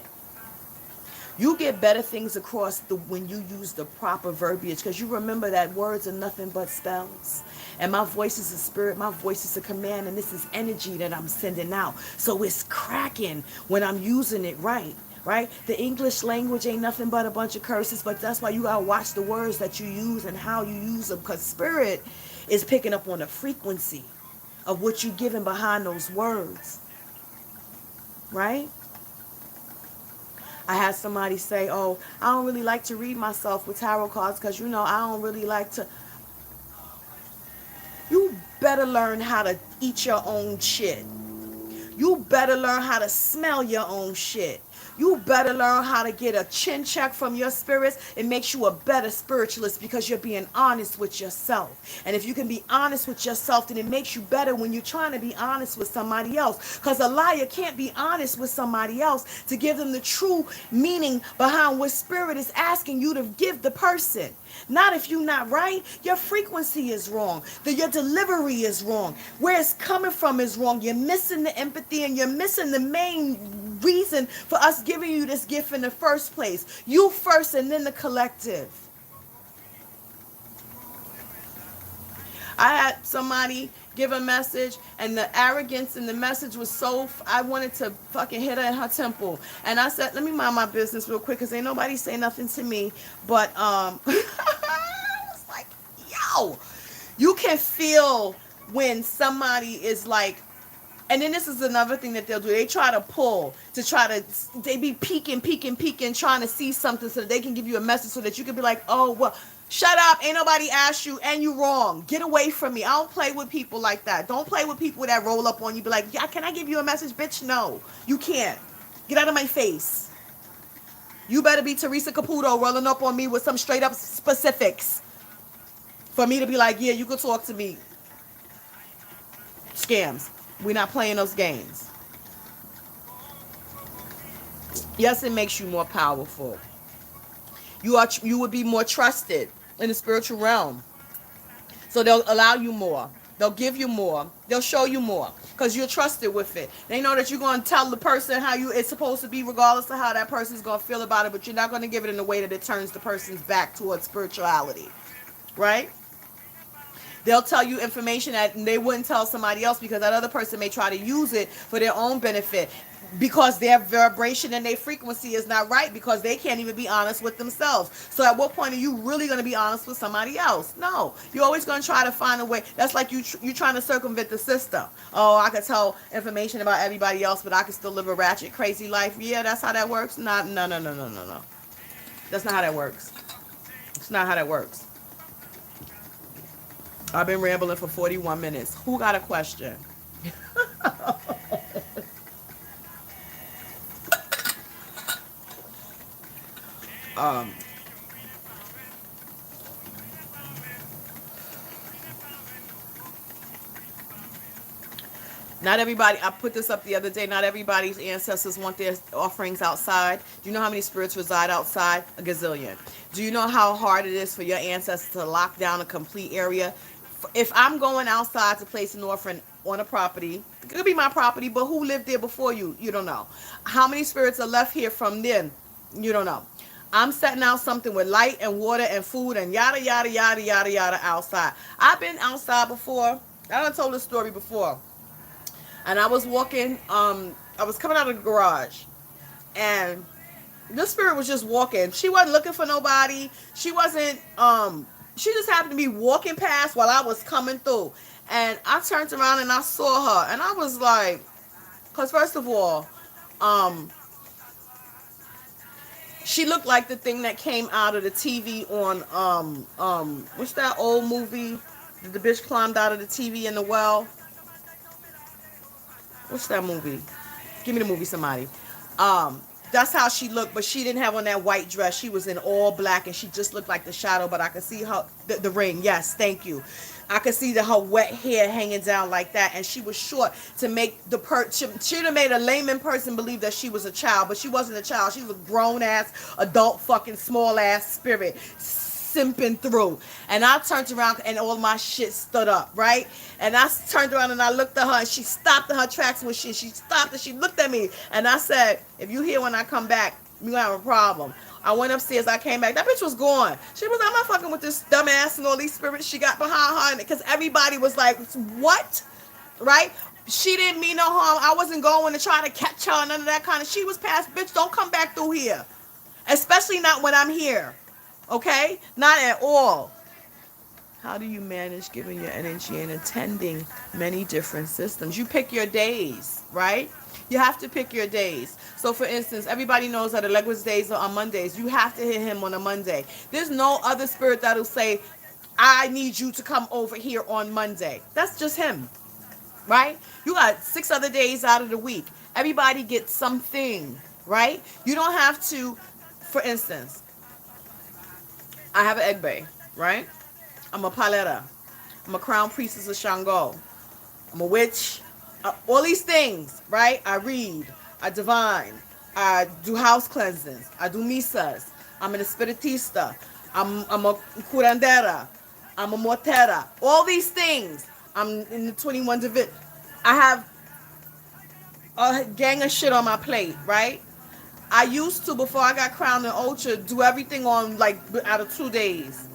You get better things across when you use the proper verbiage, because you remember that words are nothing but spells. And my voice is a spirit, my voice is a command, and this is energy that I'm sending out. So it's cracking when I'm using it right. Right? The English language ain't nothing but a bunch of curses, but that's why you gotta watch the words that you use and how you use them, because spirit is picking up on the frequency of what you're giving behind those words. Right? I had somebody say, oh, I don't really like to read myself with tarot cards because, I don't really like to. You better learn how to eat your own shit. You better learn how to smell your own shit. You better learn how to get a chin check from your spirits. It makes you a better spiritualist because you're being honest with yourself. And if you can be honest with yourself, then it makes you better when you're trying to be honest with somebody else. Because a liar can't be honest with somebody else to give them the true meaning behind what spirit is asking you to give the person. Not if you're not right. Your frequency is wrong. Your delivery is wrong. Where it's coming from is wrong. You're missing the empathy and you're missing the main reason for us giving you this gift in the first place. You first and then the collective. I had somebody give a message and the arrogance in the message was so, I wanted to fucking hit her in her temple. And I said, let me mind my business real quick because ain't nobody say nothing to me. But I was like, yo, you can feel when somebody is like And then this is another thing that they'll do. They try to pull to try to, they be peeking, trying to see something so that they can give you a message so that you can be like, oh, well, shut up. Ain't nobody asked you and you wrong. Get away from me. I don't play with people like that. Don't play with people that roll up on you. Be like, yeah, can I give you a message? Bitch, no. You can't. Get out of my face. You better be Teresa Caputo rolling up on me with some straight up specifics for me to be like, yeah, you can talk to me. Scams. We're not playing those games. Yes, it makes you more powerful. You would be more trusted in the spiritual realm. So they'll allow you more. They'll give you more. They'll show you more because you're trusted with it. They know that you're going to tell the person how it's supposed to be, regardless of how that person's going to feel about it. But you're not going to give it in a way that it turns the person's back towards spirituality, right? They'll tell you information that they wouldn't tell somebody else because that other person may try to use it for their own benefit because their vibration and their frequency is not right because they can't even be honest with themselves. So at what point are you really going to be honest with somebody else? No. You're always going to try to find a way. That's like you trying to circumvent the system. Oh, I could tell information about everybody else, but I can still live a ratchet, crazy life. Yeah, that's how that works? No. That's not how that works. It's not how that works. I've been rambling for 41 minutes. Who got a question? um, Not everybody, I put this up the other day, not everybody's ancestors want their offerings outside. Do you know how many spirits reside outside? A gazillion. Do you know how hard it is for your ancestors to lock down a complete area? If I'm going outside to place an offering on a property, it could be my property, but who lived there before you? You don't know. How many spirits are left here from then? You don't know. I'm setting out something with light and water and food and yada, yada, yada, yada, yada outside. I've been outside before. I done told this story before. And I was walking, I was coming out of the garage, and this spirit was just walking. She wasn't looking for nobody. She wasn't, she just happened to be walking past while I was coming through. And I turned around and I saw her, and I was like, because first of all, she looked like the thing that came out of the TV on, what's that old movie? The bitch climbed out of the TV in the well. What's that movie? Give me the movie, somebody. That's how she looked, but she didn't have on that white dress. She was in all black, and she just looked like the shadow, but I could see her, the ring. Yes, thank you. I could see her wet hair hanging down like that, and she was short to make the she'd have made a layman person believe that she was a child, but she wasn't a child. She was a grown-ass, adult, fucking small-ass spirit simping through. And I turned around and all my shit stood up, right? And I turned around and I looked at her, and she stopped in her tracks when she stopped and she looked at me, and I said, if you here when I come back, you gonna have a problem. I went upstairs, I came back, that bitch was gone. She was, I'm not fucking with this dumbass and all these spirits she got behind her, because everybody was like, what? Right? She didn't mean no harm. I wasn't going to try to catch her, none of that kind of, she was past, bitch, don't come back through here. Especially not when I'm here. Okay? Not at all. How do you manage giving your energy and attending many different systems? You pick your days, right? You have to pick your days. So, for instance, everybody knows that Allegra's days are on Mondays. You have to hit him on a Monday. There's no other spirit that'll say, I need you to come over here on Monday. That's just him, right? You got 6 other days out of the week. Everybody gets something, right? You don't have to, for instance, I have an egg bay, right? I'm a paleta. I'm a crown priestess of Shango. I'm a witch. All these things, right? I read. I divine. I do house cleansings. I do misas. I'm an espiritista. I'm a curandera. I'm a mortera. All these things. I'm in the 21 Divid. I have a gang of shit on my plate, right? I used to, before I got crowned in Ultra, do everything on like out of 2 days.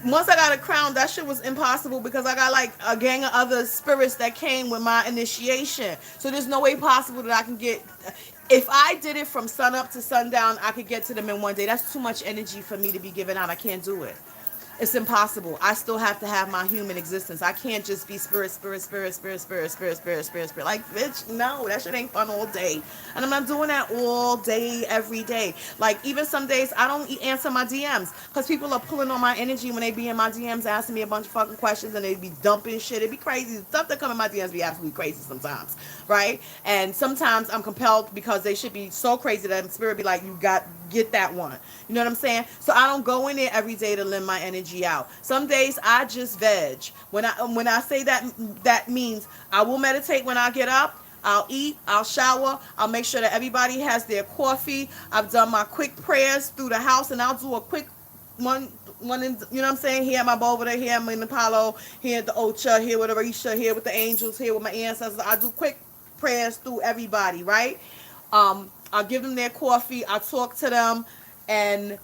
Once I got a crown, that shit was impossible because I got like a gang of other spirits that came with my initiation. So there's no way possible that I can get, if I did it from sun up to sundown, I could get to them in 1 day. That's too much energy for me to be giving out. I can't do it. It's impossible. I still have to have my human existence. I can't just be spirit, spirit, spirit, spirit, spirit, spirit, spirit, spirit, spirit. Like, bitch, no, that shit ain't fun all day. And I'm not doing that all day, every day. Like, even some days I don't answer my DMs because people are pulling on my energy when they be in my DMs asking me a bunch of fucking questions and they be dumping shit. It be crazy. Stuff that come in my DMs be absolutely crazy sometimes, right? And sometimes I'm compelled because they should be so crazy that spirit be like, you got get that one. You know what I'm saying? So I don't go in there every day to lend my energy out. Some days I just veg. When I say that, that means I will meditate when I get up. I'll eat, I'll shower, I'll make sure that everybody has their coffee. I've done my quick prayers through the house, and I'll do a quick one in, you know what I'm saying? Here at my boveda, here I'm in the Apollo, here at the Ocha, here with the Risha, here with the angels, here with my ancestors. I do quick prayers through everybody, right? I'll give them their coffee, I'll talk to them, and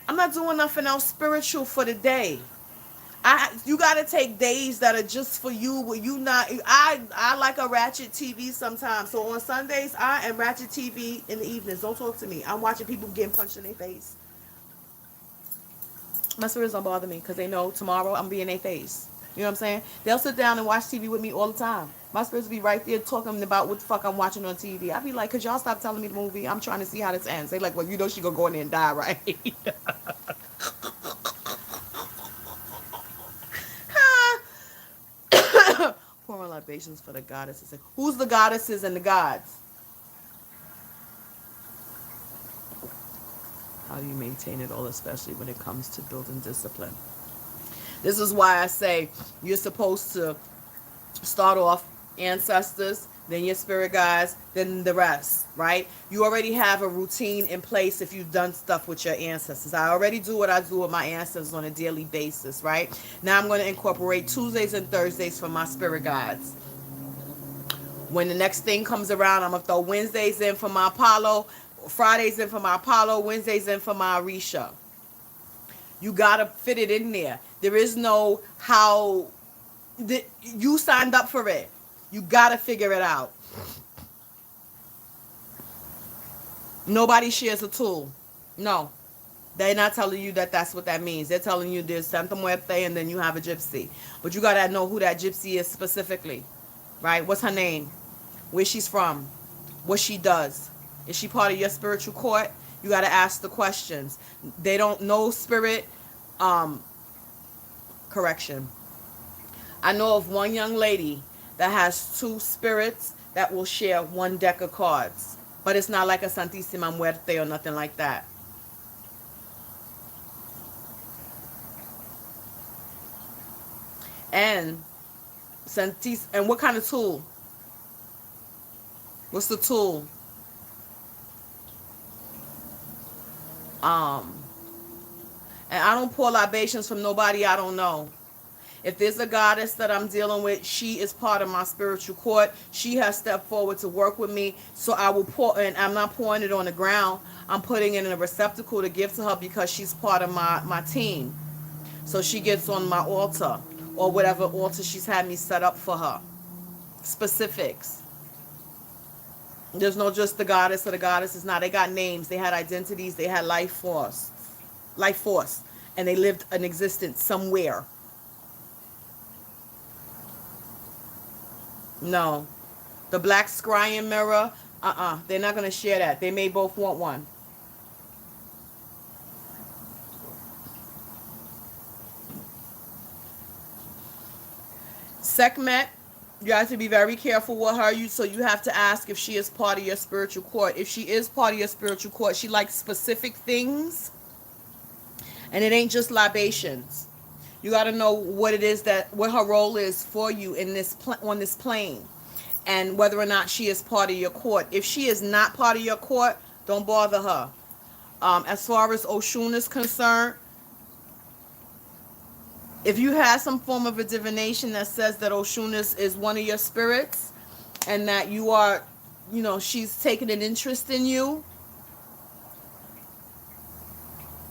I'm not doing nothing else spiritual for the day. You gotta take days that are just for you where you not I like a ratchet TV sometimes. So on Sundays I am ratchet TV in the evenings. Don't talk to me. I'm watching people getting punched in their face. My spirits don't bother me because they know tomorrow I'm be in their face. You know what I'm saying? They'll sit down and watch TV with me all the time. My spirits be right there talking about what the fuck I'm watching on TV. I be like, could y'all stop telling me the movie? I'm trying to see how this ends. They like, well, you know she gonna go in there and die, right? Pouring libations for the goddesses. Who's the goddesses and the gods? How do you maintain it all, especially when it comes to building discipline? This is why I say you're supposed to start off ancestors, then your spirit guides, then the rest, right? You already have a routine in place if you've done stuff with your ancestors. I already do what I do with my ancestors on a daily basis, right? Now I'm going to incorporate Tuesdays and Thursdays for my spirit guides. When the next thing comes around, I'm going to throw Wednesdays in for my Apollo, Fridays in for my Apollo, Wednesdays in for my Orisha. You got to fit it in there. There is no how you signed up for it. You got to figure it out. Nobody shares a tool. No. They're not telling you that that's what that means. They're telling you there's Santa Muerte and then you have a gypsy. But you got to know who that gypsy is specifically. Right? What's her name? Where she's from? What she does? Is she part of your spiritual court? You got to ask the questions. They don't know spirit. Correction. I know of one young lady that has two spirits that will share one deck of cards. But it's not like a Santísima Muerte or nothing like that. And and what kind of tool? What's the tool? And I don't pour libations from nobody I don't know. If there's a goddess that I'm dealing with, she is part of my spiritual court. She has stepped forward to work with me. So I will pour, and I'm not pouring it on the ground. I'm putting it in a receptacle to give to her because she's part of my team. So she gets on my altar or whatever altar she's had me set up for her. Specifics. There's no just the goddess or the goddesses. Now they got names. They had identities. They had life force. Life force. And they lived an existence somewhere. No. The black scrying mirror, they're not going to share that. They may both want one. Sekhmet, you have to be very careful with her. So you have to ask if she is part of your spiritual court. If she is part of your spiritual court, she likes specific things. And it ain't just libations. You got to know what it is what her role is for you in this on this plane, and whether or not she is part of your court. If she is not part of your court, don't bother her. As far as Oshun is concerned, if you have some form of a divination that says that Oshun is one of your spirits, and that you are, she's taking an interest in you,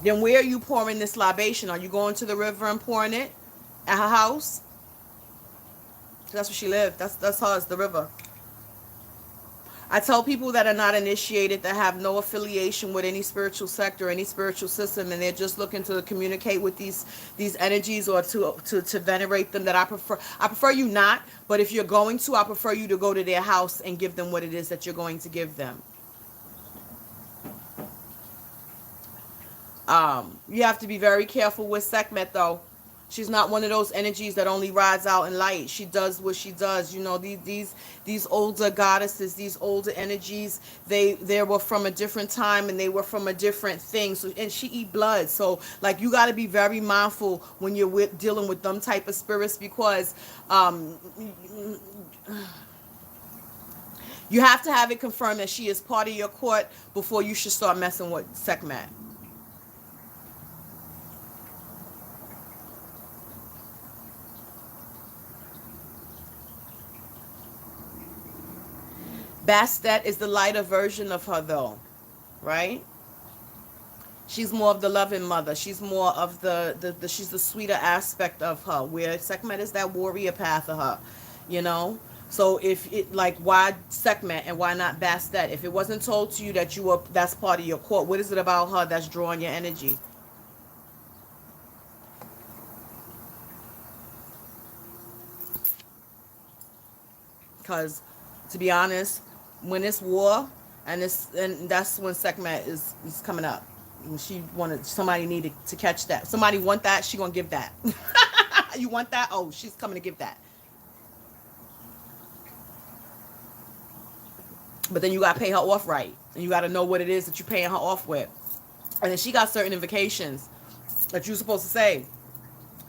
then where are you pouring this libation? Are you going to the river and pouring it at her house? That's where she lived. That's hers, the river. I tell people that are not initiated, that have no affiliation with any spiritual sector, any spiritual system, and they're just looking to communicate with these energies or to venerate them, that I prefer you not, but if you're going to, I prefer you to go to their house and give them what it is that you're going to give them. You have to be very careful with Sekhmet, though. She's not one of those energies that only rides out in light. She does what she does. You know, these older goddesses, these older energies, they were from a different time and they were from a different thing. So, and she eat blood. So, like, you got to be very mindful when you're dealing with them type of spirits, because you have to have it confirmed that she is part of your court before you should start messing with Sekhmet. Bastet is the lighter version of her, though, right? She's more of the loving mother. She's more of the she's the sweeter aspect of her, where Sekhmet is that warrior path of her, you know? So if it, like, why Sekhmet and why not Bastet? If it wasn't told to you that that's part of your court, what is it about her that's drawing your energy? Because, to be honest, when it's war, and that's when Sekhmet is coming up. When somebody needed to catch that. Somebody want that, she gonna give that. You want that? Oh, she's coming to give that. But then you gotta pay her off right, and you gotta know what it is that you're paying her off with. And then she got certain invocations that you're supposed to say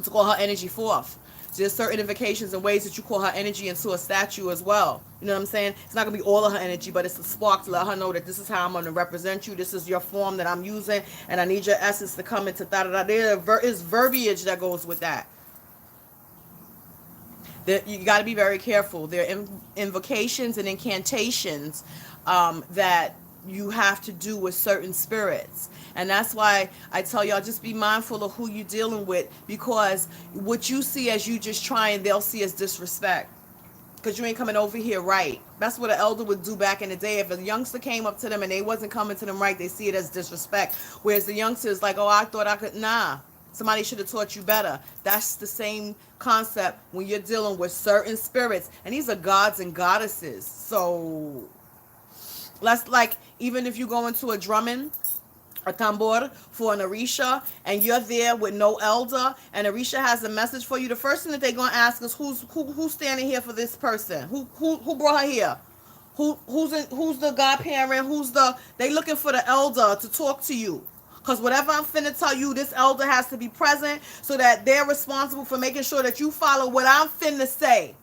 to call her energy forth. So there's certain invocations and ways that you call her energy into a statue as well. You know what I'm saying? It's not going to be all of her energy, but it's a spark to let her know that this is how I'm going to represent you. This is your form that I'm using, and I need your essence to come into da-da-da. There is verbiage that goes with that. You got to be very careful. There are invocations and incantations that you have to do with certain spirits. And that's why I tell y'all, just be mindful of who you're dealing with, because what you see as you just trying, they'll see as disrespect, because you ain't coming over here right. That's what an elder would do back in the day. If a youngster came up to them and they wasn't coming to them right, they see it as disrespect. Whereas the youngster is like, oh, I thought I could. Nah, somebody should have taught you better. That's the same concept when you're dealing with certain spirits. And these are gods and goddesses. So let's, like, even if you go into a drumming, a tambor for an Orisha, and you're there with no elder, and Orisha has a message for you, the first thing that they're gonna ask is who's standing here for this person? Who brought her here? Who's the godparent? They looking for the elder to talk to you. Because whatever I'm finna tell you, this elder has to be present so that they're responsible for making sure that you follow what I'm finna say.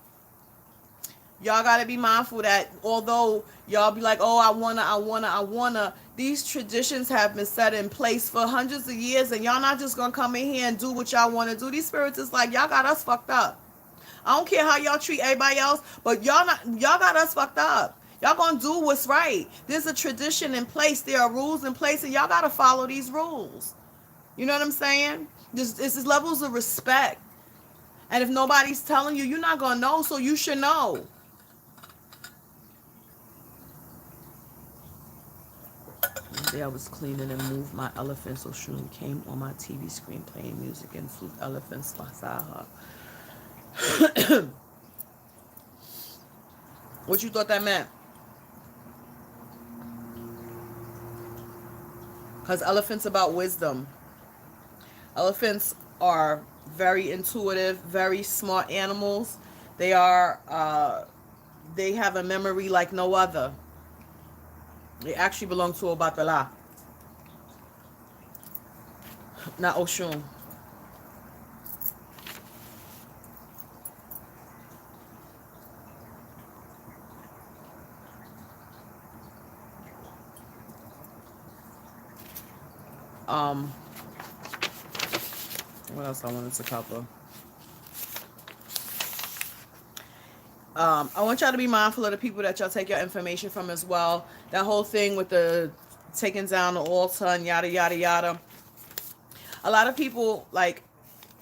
Y'all got to be mindful that although y'all be like, oh, I wanna, these traditions have been set in place for hundreds of years, and y'all not just going to come in here and do what y'all want to do. These spirits is like, y'all got us fucked up. I don't care how y'all treat everybody else, but y'all got us fucked up. Y'all going to do what's right. There's a tradition in place. There are rules in place, and y'all got to follow these rules. You know what I'm saying? There's levels of respect. And if nobody's telling you, you're not going to know, so you should know. One day I was cleaning and moved my elephant, so Shun came on my TV screen playing music and flew elephants beside her. What you thought that meant? Because elephants about wisdom. Elephants are very intuitive, very smart animals. They have a memory like no other. They actually belong to Obatala, not Oshun. What else I wanted to cover? I want y'all to be mindful of the people that y'all take your information from as well. That whole thing with the taking down the altar and yada, yada, yada. A lot of people, like,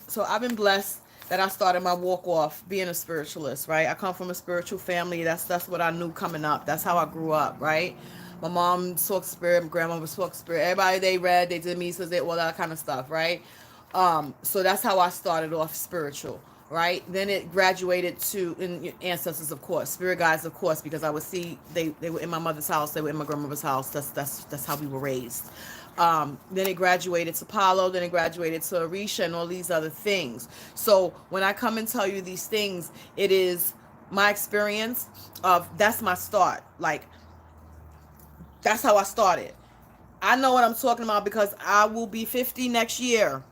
so I've been blessed that I started my walk off being a spiritualist, right? I come from a spiritual family. That's what I knew coming up. That's how I grew up, right? My mom spoke spirit, my grandmother spoke spirit. Everybody they read, they did misas, they all that kind of stuff, right? So that's how I started off spiritual, right? Then it graduated to ancestors, of course, spirit guides, of course, because I would see they were in my mother's house, they were in my grandmother's house. That's how we were raised. Then it graduated to Palo, then it graduated to Orisha and all these other things. So when I come and tell you these things, it is my experience of that's my start. Like that's how I started. I know what I'm talking about because I will be 50 next year.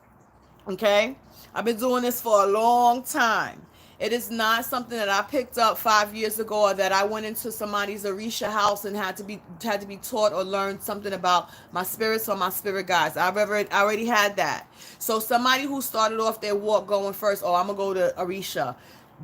Okay? I've been doing this for a long time. It is not something that I picked up 5 years ago or that I went into somebody's Orisha house and had to be taught or learned something about my spirits or my spirit guides. I already had that. So somebody who started off their walk going first, oh, I'm gonna go to Orisha.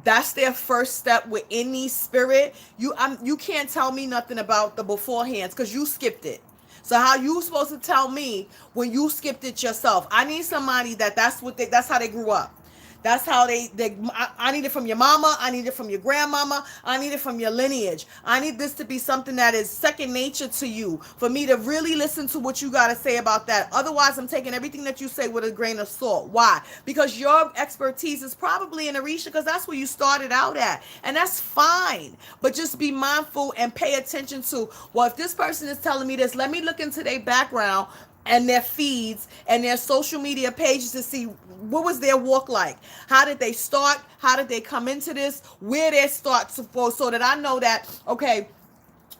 That's their first step with any spirit. You can't tell me nothing about the beforehand because you skipped it. So how you supposed to tell me when you skipped it yourself? I need somebody that's how they grew up. That's how I need it from your mama. I need it from your grandmama. I need it from your lineage. I need this to be something that is second nature to you for me to really listen to what you got to say about that. Otherwise, I'm taking everything that you say with a grain of salt. Why? Because your expertise is probably in Orisha because that's where you started out at. And that's fine. But just be mindful and pay attention to, well, if this person is telling me this, let me look into their background and their feeds and their social media pages to see what was their walk like. How did they start? How did they come into this? Where their start so that I know that, okay,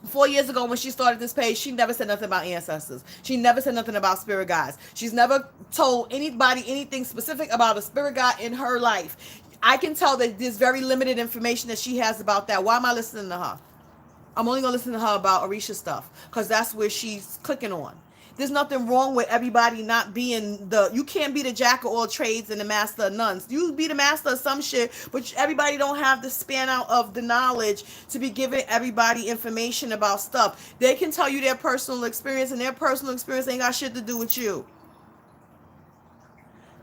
4 years ago when she started this page, she never said nothing about ancestors. She never said nothing about spirit guides. She's never told anybody anything specific about a spirit guide in her life. I can tell that there's very limited information that she has about that. Why am I listening to her? I'm only going to listen to her about Orisha stuff because that's where she's clicking on. There's nothing wrong with everybody not being you can't be the jack of all trades and the master of none. You be the master of some shit, but everybody don't have the span out of the knowledge to be giving everybody information about stuff. They can tell you their personal experience, and their personal experience ain't got shit to do with you.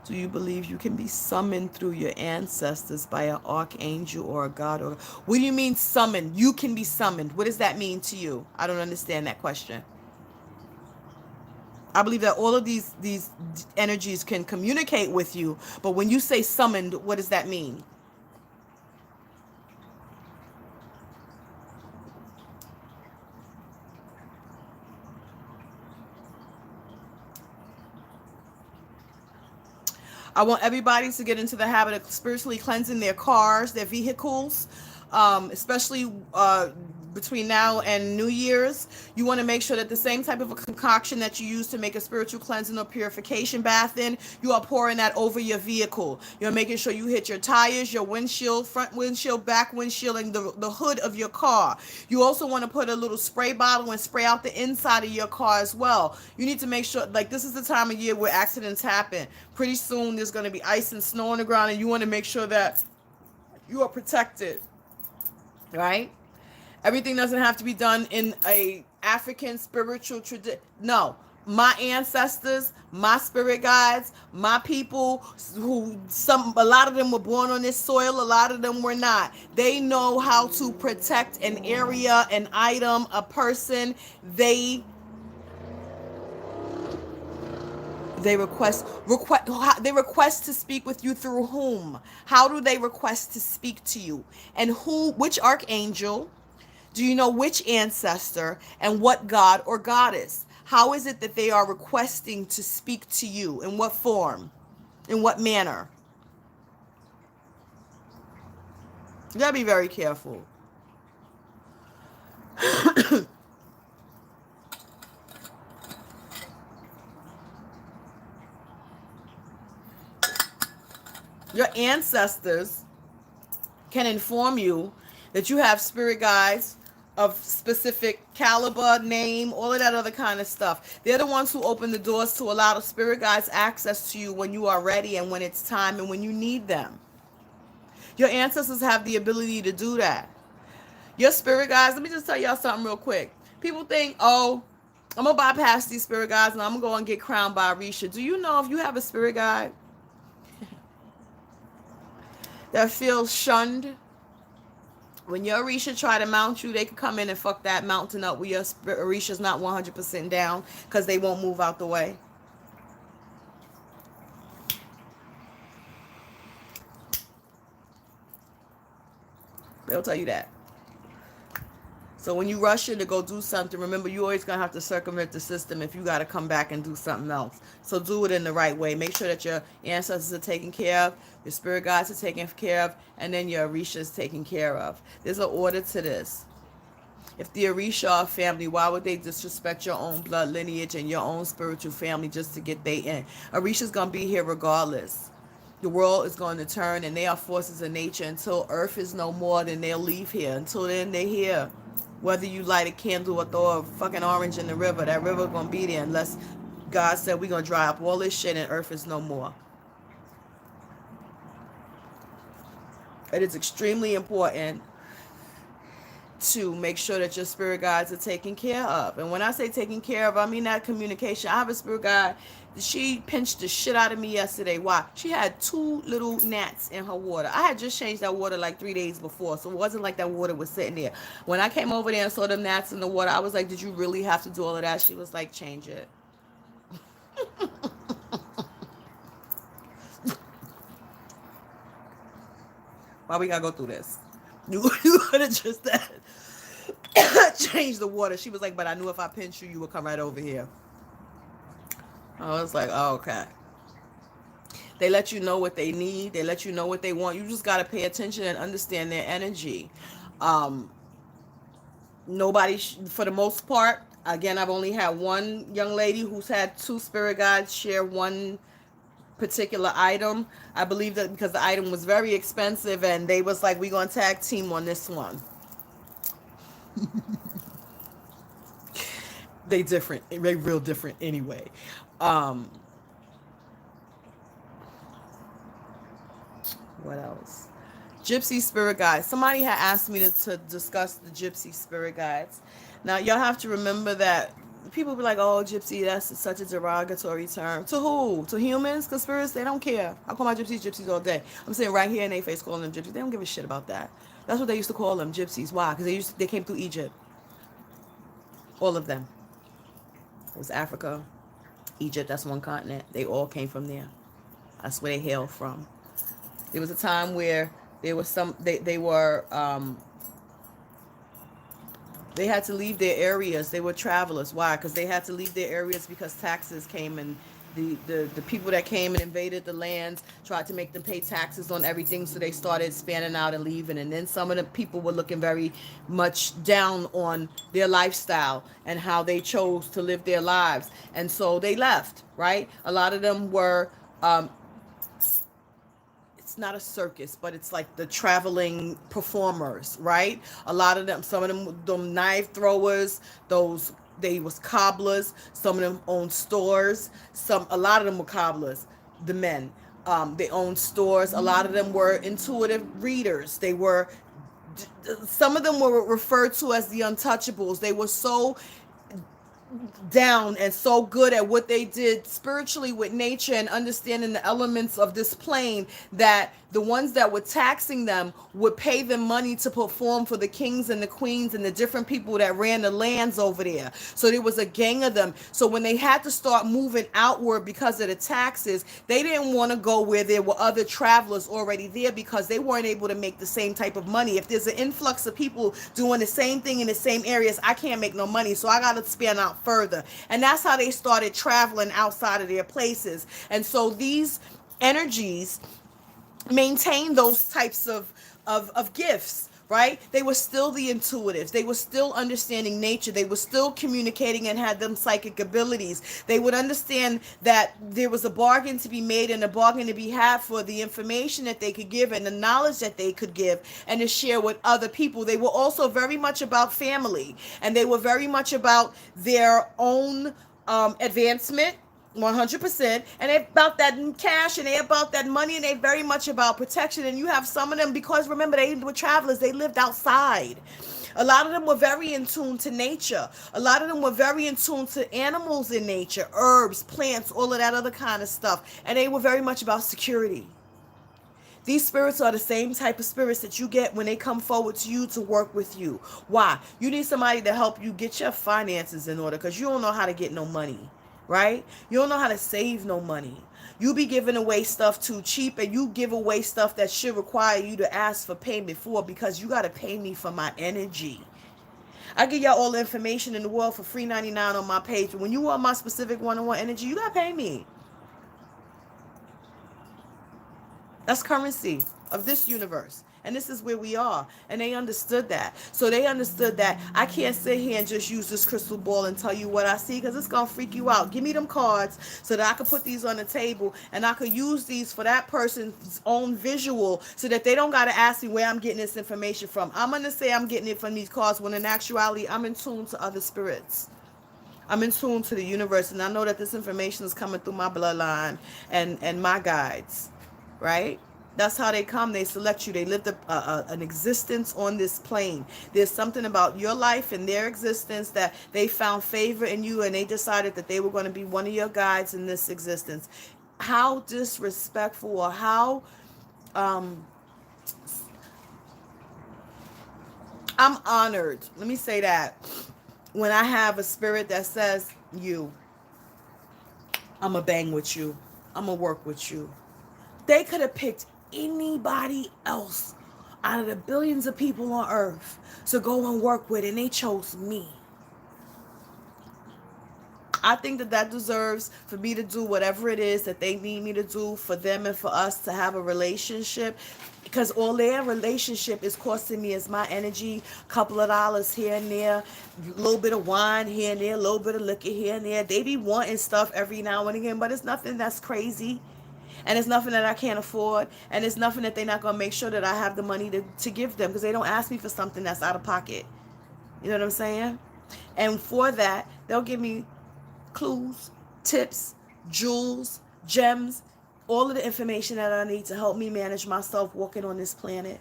Do you believe you can be summoned through your ancestors by an archangel or a god? Or what do you mean summoned? You can be summoned. What does that mean to you? I don't understand that question. I believe that all of these energies can communicate with you, but when you say summoned, what does that mean? I want everybody to get into the habit of spiritually cleansing their cars, their vehicles, especially between now and New Year's. You want to make sure that the same type of a concoction that you use to make a spiritual cleansing or purification bath in, you are pouring that over your vehicle. You're making sure you hit your tires, your windshield, front windshield, back windshield, and the hood of your car. You also want to put a little spray bottle and spray out the inside of your car as well. You need to make sure, like, this is the time of year where accidents happen. Pretty soon there's going to be ice and snow on the ground, and you want to make sure that you are protected, right? Everything doesn't have to be done in a African spiritual tradition. No, my ancestors, my spirit guides, my people a lot of them were born on this soil, a lot of them were not. They know how to protect an area, an item, a person. They request to speak with you through whom? How do they request to speak to you? And which archangel? Do you know which ancestor and what god or goddess? How is it that they are requesting to speak to you? In what form? In what manner? You gotta be very careful. Your ancestors can inform you that you have spirit guides of specific caliber, name, all of that other kind of stuff. They're the ones who open the doors to allow the spirit guides access to you when you are ready and when it's time and when you need them. Your ancestors have the ability to do that. Your spirit guides, let me just tell y'all something real quick. People think, oh, I'm going to bypass these spirit guides and I'm going to go and get crowned by Orisha. Do you know if you have a spirit guide? that feel shunned. When your Orisha try to mount you, they can come in and fuck that mountain up where your Orisha's not 100% down, because they won't move out the way. They'll tell you that. So when you rush in to go do something, remember, you always going to have to circumvent the system if you got to come back and do something else. So do it in the right way. Make sure that your ancestors are taken care of, your spirit guides are taken care of, and then your Orisha is taken care of. There's an order to this. If the Orisha are family, why would they disrespect your own blood lineage and your own spiritual family just to get they in? Orisha's going to be here regardless. The world is going to turn, and they are forces of nature. Until Earth is no more, then they'll leave here. Until then, they're here. Whether you light a candle or throw a fucking orange in the river, that river going to be there unless God said we're going to dry up all this shit and Earth is no more. It is extremely important to make sure that your spirit guides are taken care of. And when I say taken care of, I mean that communication. I have a spirit guide. She pinched the shit out of me yesterday. Why? She had 2 little gnats in her water. I had just changed that water like 3 days before, so it wasn't like that water was sitting there. When I came over there and saw them gnats in the water, I was like, did you really have to do all of that? She was like, change it. Why we gotta go through this? You could have just changed the water. She was like, but I knew if I pinched you, you would come right over here. I was like, oh, okay. They let you know what they need. They let you know what they want. You just got to pay attention and understand their energy. Nobody, for the most part, again, I've only had one young lady who's had 2 spirit guides share one particular item. I believe that because the item was very expensive, and they was like, we're going to tag team on this one. They different. They real different anyway. What else? Gypsy spirit guides. Somebody had asked me to discuss the gypsy spirit guides. Now, y'all have to remember that people be like, oh, gypsy, that's such a derogatory term. To who? To humans? Because spirits, they don't care. I call my gypsies all day. I'm saying right here in their face calling them gypsies. They don't give a shit about that. That's what they used to call them, gypsies. Why? Because they came through Egypt. All of them. It was Africa, Egypt, that's one continent. They all came from there. That's where they hail from. There was a time where there was they had to leave their areas. They were travelers. Why? Because they had to leave their areas because taxes came, and the people that came and invaded the lands tried to make them pay taxes on everything, so they started spanning out and leaving. And then some of the people were looking very much down on their lifestyle and how they chose to live their lives, and so they left, right? A lot of them were it's not a circus, but it's like the traveling performers, right? A lot of them, some of them knife throwers, they was cobblers. Some of them owned stores. A lot of them were cobblers, the men. They owned stores. A lot of them were intuitive readers. Some of them were referred to as the untouchables. They were so down and so good at what they did spiritually with nature and understanding the elements of this plane that the ones that were taxing them would pay them money to perform for the kings and the queens and the different people that ran the lands over there. So there was a gang of them. So when they had to start moving outward because of the taxes, they didn't want to go where there were other travelers already there because they weren't able to make the same type of money. If there's an influx of people doing the same thing in the same areas, I can't make no money. So I got to span out further. And that's how they started traveling outside of their places. And so these energies maintain those types of gifts, right? They were still the intuitives. They were still understanding nature. They were still communicating and had them psychic abilities. They would understand that there was a bargain to be made and a bargain to be had for the information that they could give and the knowledge that they could give and to share with other people. They were also very much about family, and they were very much about their own advancement, 100%, and they're about that cash, and they're about that money, and they're very much about protection. And you have some of them, because remember, they were travelers, they lived outside. A lot of them were very in tune to nature. A lot of them were very in tune to animals in nature, herbs, plants, all of that other kind of stuff. And they were very much about security. These spirits are the same type of spirits that you get when they come forward to you to work with you. Why? You need somebody to help you get your finances in order because you don't know how to get no money, right? You don't know how to save no money. You be giving away stuff too cheap, and you give away stuff that should require you to ask for payment for because you got to pay me for my energy. I give y'all all the information in the world for free 99 on my page. But when you want my specific one-on-one energy, you got to pay me. That's currency of this universe. And this is where we are. And they understood that. So they understood that I can't sit here and just use this crystal ball and tell you what I see because it's going to freak you out. Give me them cards so that I can put these on the table and I could use these for that person's own visual so that they don't got to ask me where I'm getting this information from. I'm going to say I'm getting it from these cards when in actuality I'm in tune to other spirits. I'm in tune to the universe, and I know that this information is coming through my bloodline and my guides, right? That's how they come. They select you. They lived an existence on this plane. There's something about your life and their existence that they found favor in you, and they decided that they were going to be one of your guides in this existence. How disrespectful, or how I'm honored. Let me say that. When I have a spirit that says, you, I'm going to bang with you. I'm going to work with you. They could have picked anybody else out of the billions of people on earth to go and work with, and they chose me. I think that that deserves for me to do whatever it is that they need me to do for them and for us to have a relationship, because all their relationship is costing me is my energy, a couple of dollars here and there, a little bit of wine here and there, a little bit of liquor here and there. They be wanting stuff every now and again, but it's nothing that's crazy. And it's nothing that I can't afford. And it's nothing that they're not going to make sure that I have the money to give them, because they don't ask me for something that's out of pocket. You know what I'm saying? And for that, they'll give me clues, tips, jewels, gems, all of the information that I need to help me manage myself walking on this planet.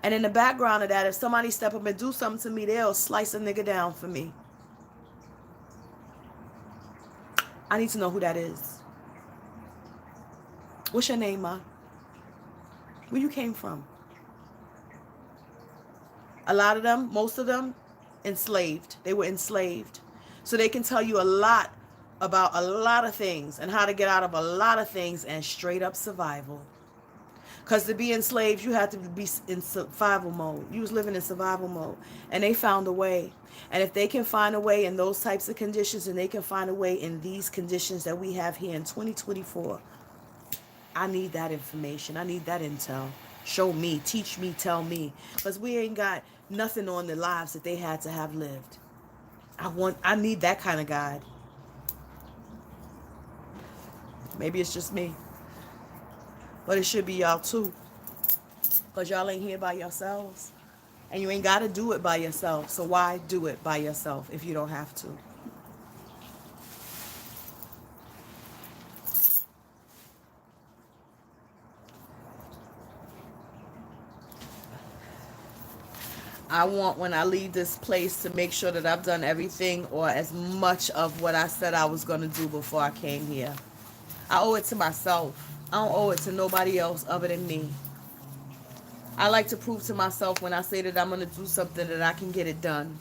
And in the background of that, if somebody step up and do something to me, they'll slice a nigga down for me. I need to know who that is. What's your name, Ma? Where you came from? A lot of them, most of them, enslaved. They were enslaved. So they can tell you a lot about a lot of things and how to get out of a lot of things and straight up survival. Because to be enslaved, you had to be in survival mode. You was living in survival mode. And they found a way. And if they can find a way in those types of conditions, and they can find a way in these conditions that we have here in 2024, I need that information. I need that intel. Show me, teach me, tell me. Because we ain't got nothing on the lives that they had to have lived. I need that kind of guide. Maybe it's just me. But it should be y'all too. Because y'all ain't here by yourselves. And you ain't got to do it by yourself. So why do it by yourself if you don't have to? I want, when I leave this place, to make sure that I've done everything or as much of what I said I was going to do before I came here. I owe it to myself. I don't owe it to nobody else other than me. I like to prove to myself when I say that I'm going to do something that I can get it done.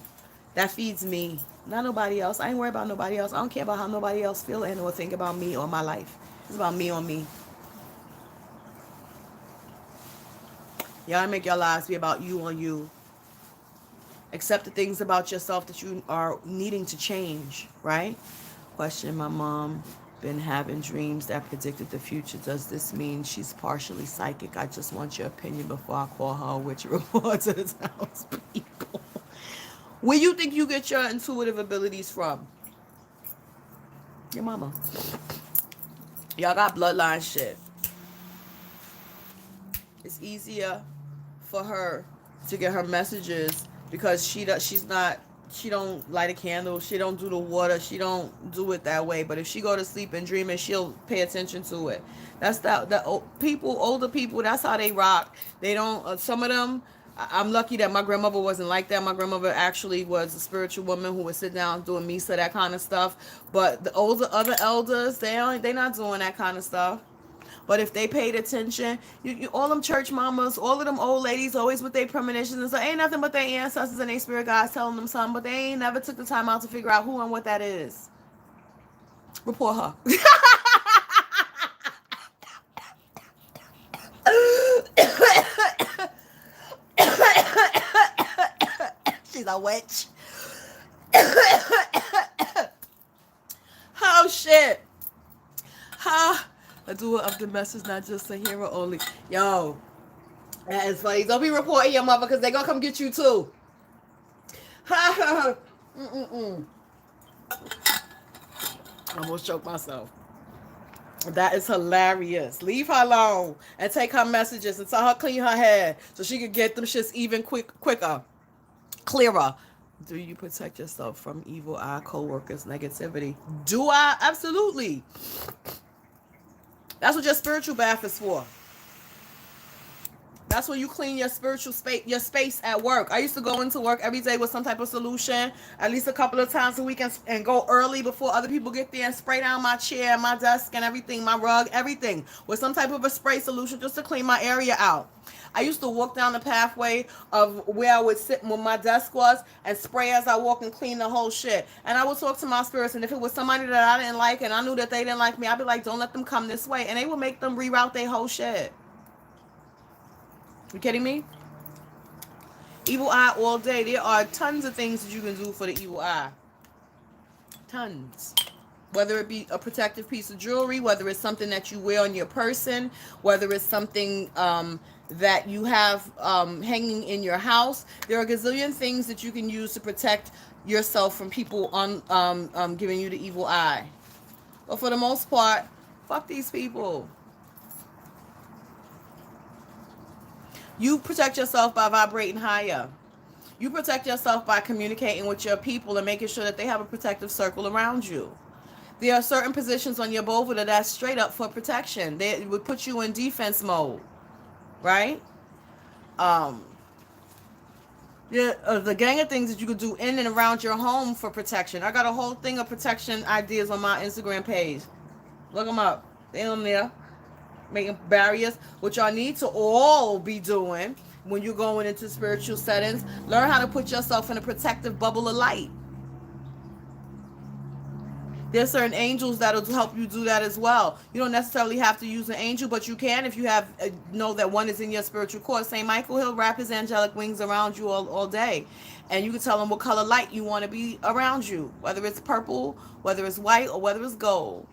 That feeds me, not nobody else. I ain't worried about nobody else. I don't care about how nobody else feel and or think about me or my life. It's about me on me. Y'all make your lives be about you on you. Accept the things about yourself that you are needing to change, right? Question: my mom been having dreams that predicted the future. Does this mean she's partially psychic? I just want your opinion before I call her a witch report to the townspeople. Where you think you get your intuitive abilities from? Your mama. Y'all got bloodline shit. It's easier for her to get her messages because she don't light a candle, she don't do the water, she don't do it that way. But if she go to sleep and dream, and she'll pay attention to it. That's the older people, that's how they rock. They don't, some of them, I'm lucky that my grandmother wasn't like that. My grandmother actually was a spiritual woman who would sit down doing misa, that kind of stuff. But the other elders, they not doing that kind of stuff. But if they paid attention, all them church mamas, all of them old ladies, always with their premonitions and stuff, ain't nothing but their ancestors and their spirit guides telling them something, but they ain't never took the time out to figure out who and what that is. Report her. She's a witch. Oh shit. Ha. A doer of the message, not just a hero only. Yo, that is funny. Don't be reporting your mother because they gonna come get you too. Ha. I almost choked myself. That is hilarious. Leave her alone and take her messages and tell her clean her head so she could get them shits even quicker, clearer. Do you protect yourself from evil eye, co-workers, negativity? Do I? Absolutely. That's what your spiritual bath is for. That's when you clean your spiritual space, your space at work. I used to go into work every day with some type of solution, at least a couple of times a week, and go early before other people get there and spray down my chair, my desk, and everything, my rug, everything, with some type of a spray solution just to clean my area out. I used to walk down the pathway of where I would sit when my desk was and spray as I walk and clean the whole shit. And I would talk to my spirits, and if it was somebody that I didn't like and I knew that they didn't like me, I'd be like, don't let them come this way. And they would make them reroute their whole shit. You kidding me? Evil eye all day. There are tons of things that you can do for the evil eye. Tons. Whether it be a protective piece of jewelry, whether it's something that you wear on your person, whether it's something that you have hanging in your house. There are a gazillion things that you can use to protect yourself from people on giving you the evil eye. But for the most part, fuck these people. You protect yourself by vibrating higher. You protect yourself by communicating with your people and making sure that they have a protective circle around you. There are certain positions on your boveda that's straight up for protection. They would put you in defense mode, right? The gang of things that you could do in and around your home for protection. I got a whole thing of protection ideas on my Instagram page. Look them up. They're on there. Making barriers, which y'all need to all be doing when you're going into spiritual settings. Learn how to put yourself in a protective bubble of light. There's certain angels that'll help you do that as well. You don't necessarily have to use an angel, but you can if you have know that one is in your spiritual course. St. Michael, he'll wrap his angelic wings around you all day. And you can tell him what color light you want to be around you, whether it's purple, whether it's white, or whether it's gold.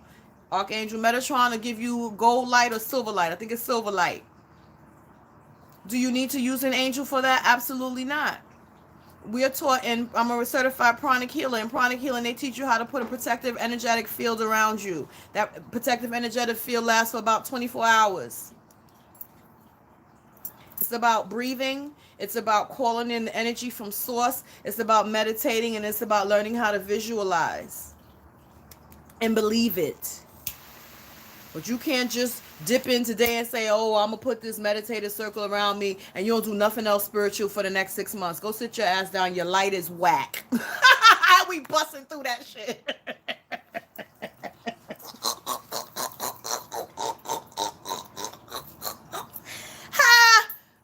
Archangel Metatron will give you gold light or silver light. I think it's silver light. Do you need to use an angel for that? Absolutely not. We are taught I'm a certified pranic healer. In pranic healing, they teach you how to put a protective energetic field around you. That protective energetic field lasts for about 24 hours. It's about breathing. It's about calling in the energy from source. It's about meditating, and it's about learning how to visualize and believe it. But you can't just dip in today and say, oh, I'm going to put this meditative circle around me, and you don't do nothing else spiritual for the next 6 months. Go sit your ass down. Your light is whack. We busting through that shit.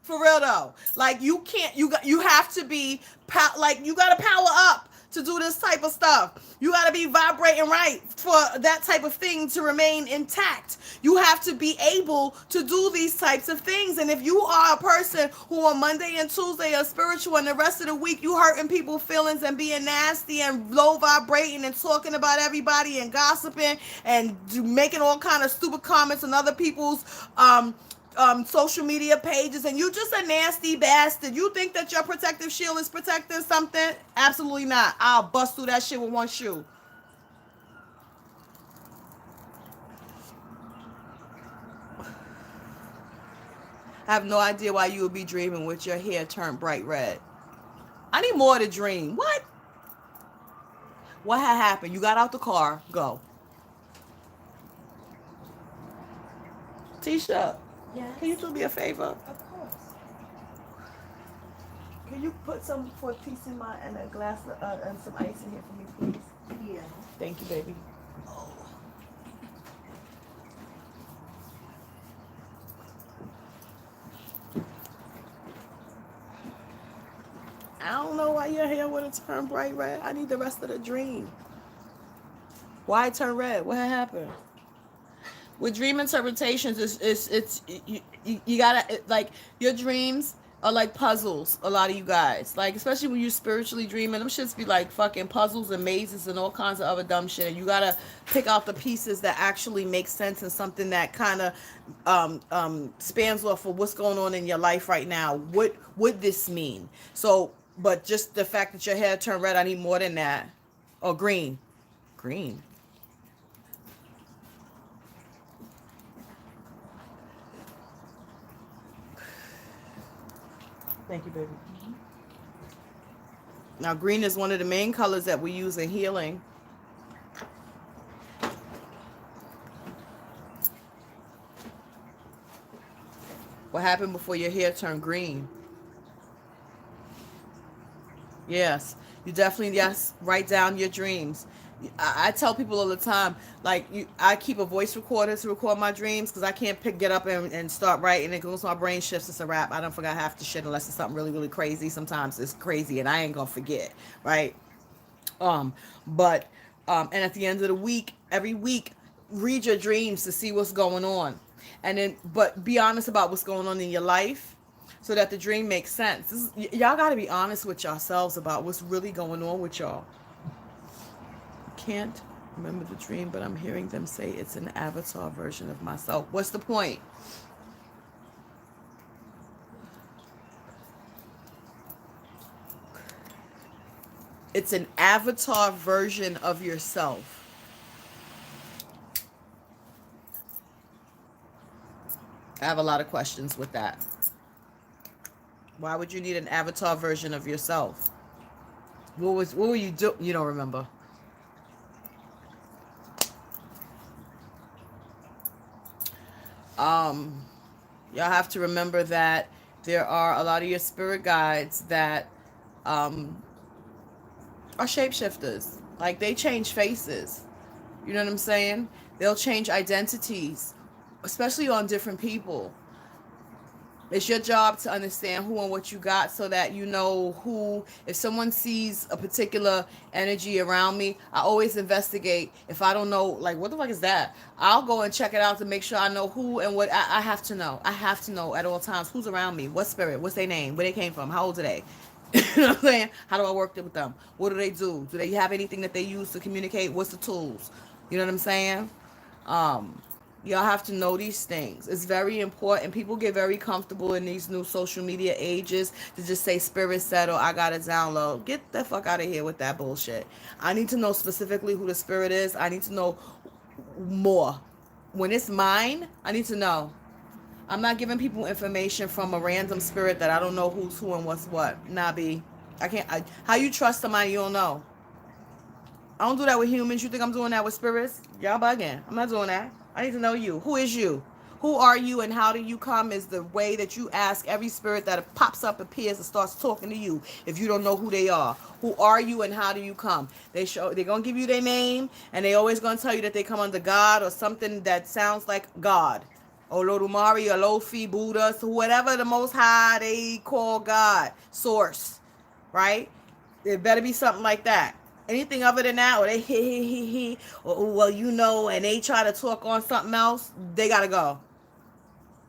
For real though. Like you can't, you have to be, you got to power up to do this type of stuff. You got to be vibrating right for that type of thing to remain intact. You have to be able to do these types of things. And if you are a person who on Monday and Tuesday are spiritual and the rest of the week you hurting people's feelings and being nasty and low vibrating and talking about everybody and gossiping and making all kind of stupid comments on other people's social media pages, and you just a nasty bastard. You think that your protective shield is protecting something? Absolutely not. I'll bust through that shit with one shoe. I have no idea why you would be dreaming with your hair turned bright red. I need more to dream. What had happened? You got out the car. Go. Tisha. Yes. Can you do me a favor? Of course. Can you put some for a piece in my and a glass and some ice in here for me, please? Yeah. Thank you, baby. I don't know why your hair would have turned bright red. I need the rest of the dream. Why it turned red? What had happened? With dream interpretations, it's you gotta like your dreams are like puzzles. A lot of you guys, like especially when you spiritually dreaming, them shits be like fucking puzzles and mazes and all kinds of other dumb shit. And you gotta pick out the pieces that actually make sense and something that kind of spans off of what's going on in your life right now. What would this mean? So, but just the fact that your hair turned red, I need more than that. Or green, green. Thank you, baby. Now, green is one of the main colors that we use in healing. What happened before your hair turned green? Yes, you definitely, yes, write down your dreams. I tell people all the time, like, I keep a voice recorder to record my dreams because I can't get up and start writing. It goes, my brain shifts, it's a wrap. I don't forget half the shit unless it's something really, really crazy. Sometimes it's crazy and I ain't gonna forget, right? Um, but and at the end of the week, every week, read your dreams to see what's going on, and then but be honest about what's going on in your life, so that the dream makes sense. Y'all got to be honest with yourselves about what's really going on with y'all. Can't remember the dream, but I'm hearing them say it's an avatar version of myself. What's the point? It's an avatar version of yourself. I have a lot of questions with that. Why would you need an avatar version of yourself? What were you do? You don't remember. Um, y'all have to remember that there are a lot of your spirit guides that are shapeshifters. Like they change faces. You know what I'm saying? They'll change identities, especially on different people. It's your job to understand who and what you got so that you know who. If someone sees a particular energy around me, I always investigate. If I don't know, like, what the fuck is that? I'll go and check it out to make sure I know who and what. I have to know. I have to know at all times who's around me, what spirit, what's their name, where they came from, how old are they? You know what I'm saying? How do I work with them? What do they do? Do they have anything that they use to communicate? What's the tools? You know what I'm saying? Um, Y'all have to know these things. It's very important. People get very comfortable in these new social media ages to just say spirit said or I gotta download. Get the fuck out of here with that bullshit. I need to know specifically who the spirit is. I need to know more. When it's mine, I need to know. I'm not giving people information from a random spirit that I don't know who's who and what's what. Nah, B. I can't. How you trust somebody you don't know? I don't do that with humans. You think I'm doing that with spirits? Y'all bugging. I'm not doing that. I need to know you. Who is you? Who are you and how do you come is the way that you ask every spirit that pops up, appears, and starts talking to you if you don't know who they are. Who are you and how do you come? They're going to give you their name and they always going to tell you that they come under God or something that sounds like God. Olodumare, Olofi, Buddha, so whatever the most high they call God, source, right? It better be something like that. Anything other than that, or they he, or well, you know, and they try to talk on something else, they gotta go.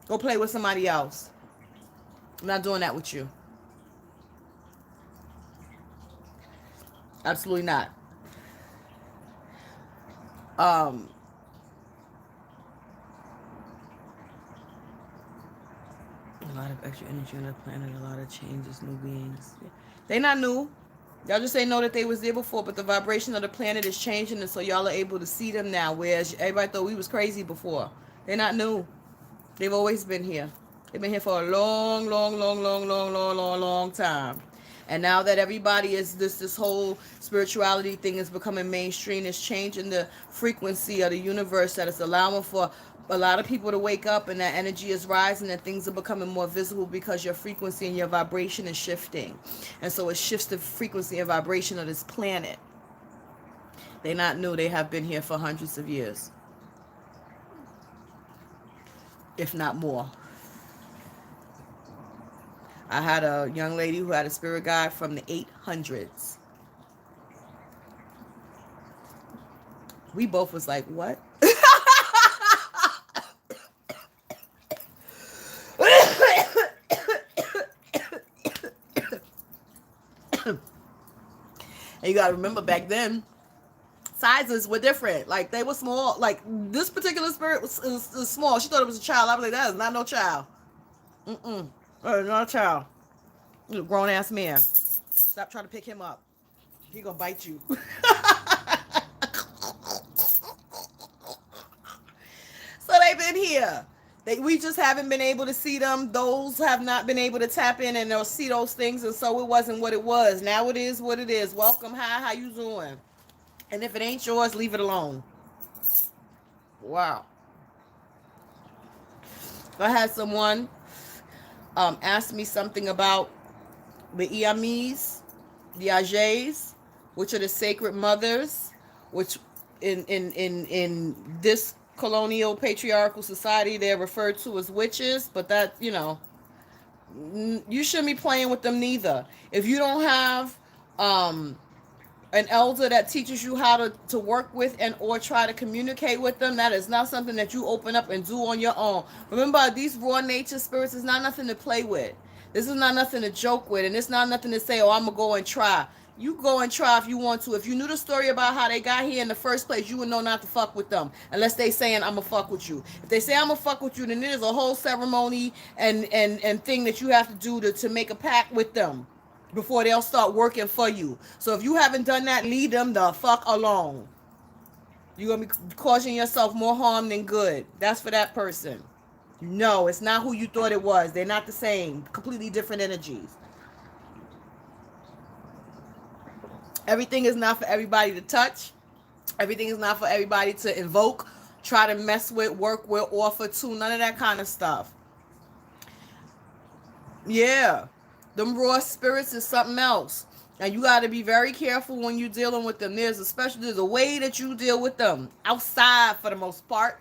Go play with somebody else. I'm not doing that with you. Absolutely not. Um, a lot of extra energy on the planet, a lot of changes, new beings. They not new. Y'all just ain't know that they was there before, but the vibration of the planet is changing, and so y'all are able to see them now, whereas everybody thought we was crazy before. They're not new. They've always been here. They've been here for a long, long, long, long, long, long, long, long time. And now that everybody is this whole spirituality thing is becoming mainstream, it's changing the frequency of the universe that is allowing for a lot of people to wake up and that energy is rising and things are becoming more visible because your frequency and your vibration is shifting. And so it shifts the frequency and vibration of this planet. They're not new. They have been here for hundreds of years, if not more. I had a young lady who had a spirit guide from the 800s. We both was like, what? And you got to remember back then, sizes were different. Like they were small. Like this particular spirit was small. She thought it was a child. I was like, that is not no child. Mm-mm. That is not a child. He's a grown ass man. Stop trying to pick him up. He gonna bite you. So they've been here. We just haven't been able to see them. Those have not been able to tap in and they'll see those things, and so it wasn't what it was. Now it is what it is. Welcome, hi, how you doing? And if it ain't yours, leave it alone. Wow. I had someone ask me something about the Iamis, the Ajes, which are the sacred mothers, which in this colonial patriarchal society they're referred to as witches, but that, you shouldn't be playing with them neither. If you don't have an elder that teaches you how to work with and or try to communicate with them, that is not something that you open up and do on your own. Remember, these raw nature spirits is not nothing to play with. This is not nothing to joke with, and it's not nothing to say, oh, I'm gonna go and try. You go and try if you want to. If you knew the story about how they got here in the first place, you would know not to fuck with them unless they saying I'm gonna fuck with you. If they say I'm gonna fuck with you, then there's a whole ceremony and thing that you have to do to make a pact with them before they'll start working for you. So if you haven't done that, leave them the fuck alone. You're going to be causing yourself more harm than good. That's for that person. No, it's not who you thought it was. They're not the same. Completely different energies. Everything is not for everybody to touch. Everything is not for everybody to invoke, try to mess with, work with, offer to. None of that kind of stuff. Yeah. Them raw spirits is something else. And you got to be very careful when you're dealing with them. There's a way that you deal with them outside for the most part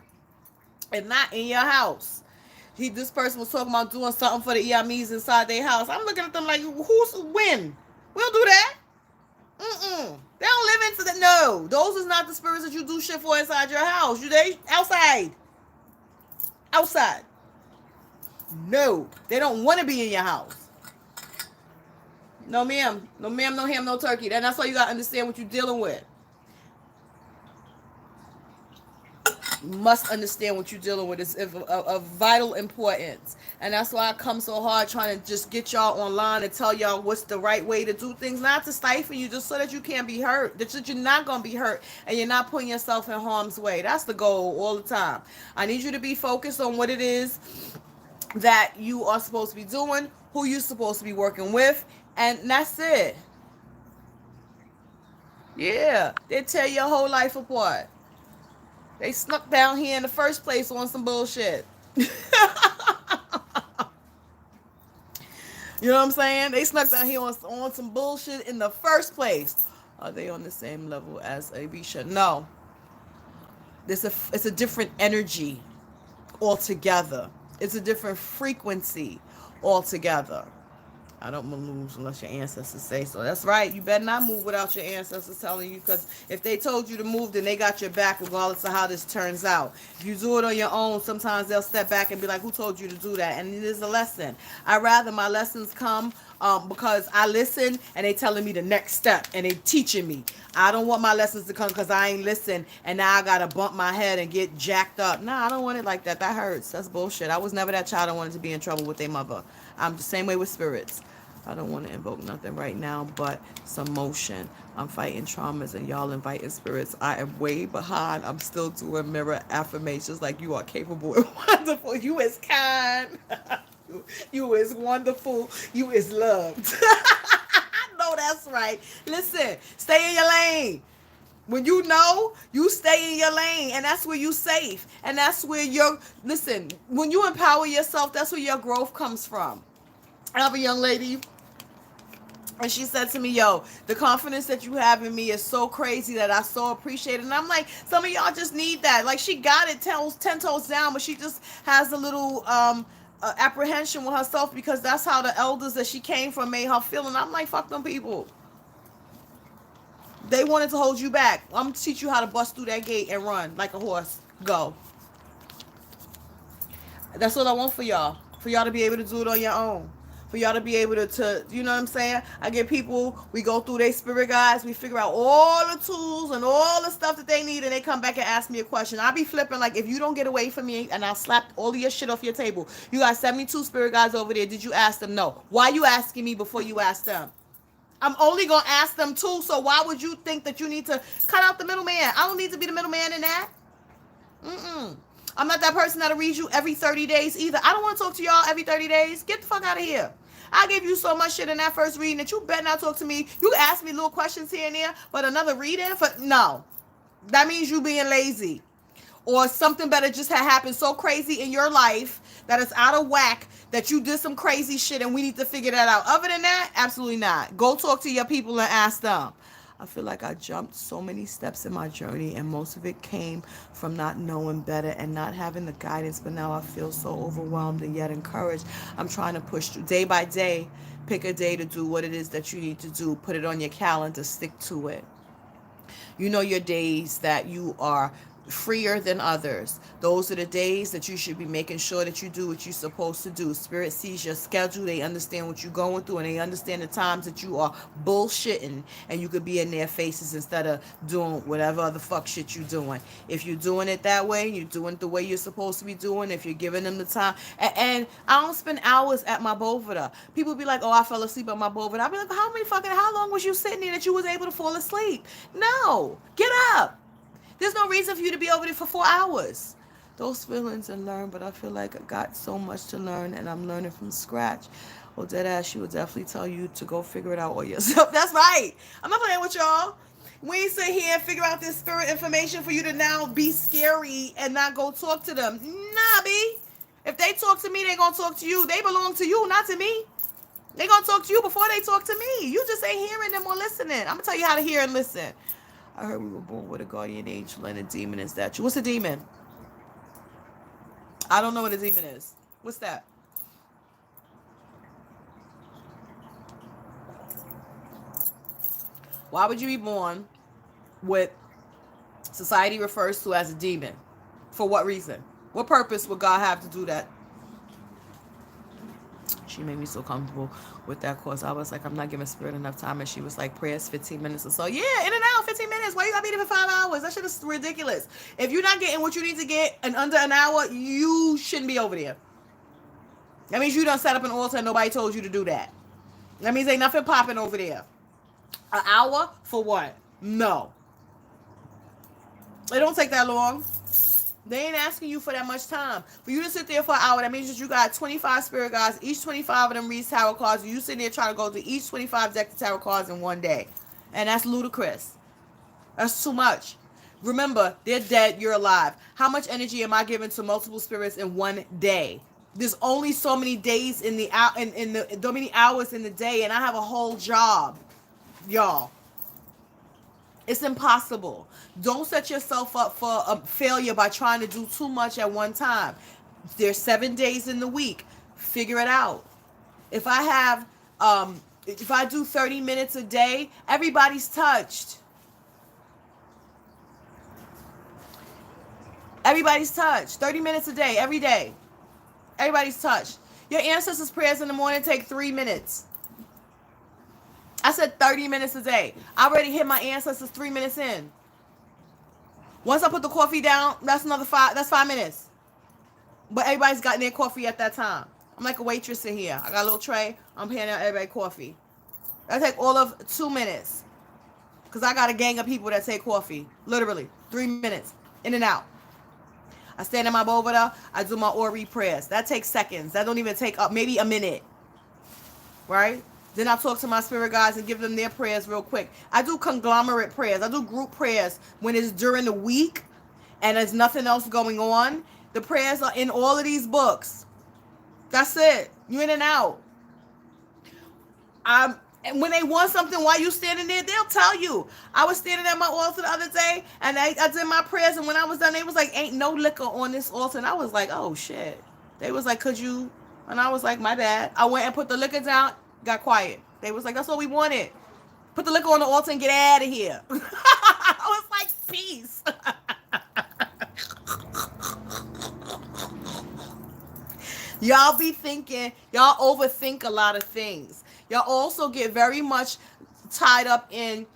and not in your house. This person was talking about doing something for the Iamis inside their house. I'm looking at them like, when? We'll do that. They don't live into the, no. Those is not the spirits that you do shit for inside your house. They outside. Outside. No. They don't want to be in your house. No ma'am, no ma'am, no ham, no turkey. That's why you gotta understand what you're dealing with. You must understand what you're dealing with. It's of vital importance. And that's why I come so hard trying to just get y'all online and tell y'all what's the right way to do things. Not to stifle you, just so that you can't be hurt. That you're not going to be hurt and you're not putting yourself in harm's way. That's the goal all the time. I need you to be focused on what it is that you are supposed to be doing, who you're supposed to be working with, and that's it. Yeah, they tear your whole life apart. They snuck down here in the first place on some bullshit. You know what I'm saying? They snuck down here on some bullshit in the first place. Are they on the same level as Abisha? No. It's a different energy altogether. It's a different frequency altogether. I don't move unless your ancestors say so. That's right. You better not move without your ancestors telling you, because if they told you to move, then they got your back regardless of how this turns out. If you do it on your own, sometimes they'll step back and be like, who told you to do that? And it is a lesson. I'd rather my lessons come because I listen and they telling me the next step and they teaching me. I don't want my lessons to come because I ain't listen and now I got to bump my head and get jacked up. Nah, I don't want it like that. That hurts. That's bullshit. I was never that child that wanted to be in trouble with their mother. I'm the same way with spirits. I don't want to invoke nothing right now but some motion. I'm fighting traumas and y'all inviting spirits. I am way behind. I'm still doing mirror affirmations like you are capable and wonderful. You is kind. You is wonderful. You is loved. I know that's right. Listen, stay in your lane. When you know, you stay in your lane, and that's where you safe. And that's where listen, when you empower yourself, that's where your growth comes from. I have a young lady, and she said to me, yo, the confidence that you have in me is so crazy that I so appreciate it. And I'm like, some of y'all just need that. Like, she got it 10 toes down, but she just has a little apprehension with herself because that's how the elders that she came from made her feel. And I'm like, fuck them people. They wanted to hold you back. I'm gonna teach you how to bust through that gate and run like a horse. Go. That's what I want for y'all. For y'all to be able to do it on your own. For y'all to be able to, you know what I'm saying? I get people, we go through their spirit guides, we figure out all the tools and all the stuff that they need, and they come back and ask me a question. I'll be flipping like, if you don't get away from me, and I'll slap all of your shit off your table. You got 72 spirit guides over there. Did you ask them? No. Why you asking me before you ask them? I'm only going to ask them too, so why would you think that you need to cut out the middleman? I don't need to be the middleman in that. I'm not that person that'll read you every 30 days either. I don't want to talk to y'all every 30 days. Get the fuck out of here. I gave you so much shit in that first reading that you better not talk to me. You ask me little questions here and there, but another reading? No. That means you being lazy. Or something better just had happened so crazy in your life that it's out of whack that you did some crazy shit and we need to figure that out. Other than that, absolutely not. Go talk to your people and ask them. I feel like I jumped so many steps in my journey, and most of it came from not knowing better and not having the guidance, but now I feel so overwhelmed and yet encouraged. I'm trying to push through day by day. Pick a day to do what it is that you need to do. Put it on your calendar. Stick to it. You know your days that you are freer than others. Those are the days that you should be making sure that you do what you're supposed to do. Spirit sees your schedule. They understand what you're going through, and they understand the times that you are bullshitting, and you could be in their faces instead of doing whatever other fuck shit you're doing. If you're doing it that way, you're doing it the way you're supposed to be doing. If you're giving them the time, and I don't spend hours at my boveda. People be like, "Oh, I fell asleep at my boveda." I be like, how long was you sitting there that you was able to fall asleep? No, get up. There's no reason for you to be over there for 4 hours. Those feelings and learn, but I feel like I got so much to learn, and I'm learning from scratch. Well, deadass, she will definitely tell you to go figure it out all yourself. That's right. I'm not playing with y'all. We ain't sit here and figure out this spirit information for you to now be scary and not go talk to them. Nah, B. If they talk to me, they gonna talk to you. They belong to you, not to me. They gonna talk to you before they talk to me. You just ain't hearing them or listening. I'm gonna tell you how to hear and listen. I heard we were born with a guardian angel and a demon in statue. What's a demon? I don't know what a demon is. What's that? Why would you be born with society refers to as a demon? For what reason? What purpose would God have to do that? She made me so comfortable with that course. I was like, I'm not giving spirit enough time. And she was like, prayers 15 minutes or so. Yeah, in and out, 15 minutes. Why you gotta be there for 5 hours? That shit is ridiculous. If you're not getting what you need to get in under an hour, you shouldn't be over there. That means you done set up an altar and nobody told you to do that. That means ain't nothing popping over there. An hour for what? No. It don't take that long. They ain't asking you for that much time. For you to sit there for an hour, that means that you got 25 spirit guides. Each 25 of them reads tarot cards. And you sitting there trying to go through each 25 deck of tarot cards in one day. And that's ludicrous. That's too much. Remember, they're dead, you're alive. How much energy am I giving to multiple spirits in one day? There's only so many days in the so many hours in the day, and I have a whole job, y'all. It's impossible. Don't set yourself up for a failure by trying to do too much at one time. There's 7 days in the week. Figure it out. If I do 30 minutes a day, everybody's touched. Everybody's touched. 30 minutes a day, every day. Everybody's touched. Your ancestors' prayers in the morning take 3 minutes. I said 30 minutes a day. I already hit my ancestors 3 minutes in. Once I put the coffee down, that's another 5. That's 5 minutes. But everybody's gotten their coffee at that time. I'm like a waitress in here. I got a little tray. I'm handing out everybody coffee. That take all of 2 minutes. Because I got a gang of people that take coffee. Literally. 3 minutes. In and out. I stand in my boveda. I do my Ori prayers. That takes seconds. That don't even take up maybe a minute. Right? Then I talk to my spirit guides and give them their prayers real quick. I do conglomerate prayers. I do group prayers when it's during the week and there's nothing else going on. The prayers are in all of these books. That's it. You in and out. And when they want something while you standing there, they'll tell you. I was standing at my altar the other day and I did my prayers, and when I was done, they was like, ain't no liquor on this altar. And I was like, oh shit. They was like, could you And I was like, my bad. I went and put the liquor down, got quiet. They was like, that's all we wanted. Put the liquor on the altar and get out of here. I was like, peace. Y'all be thinking, y'all overthink a lot of things. Y'all also get very much tied up in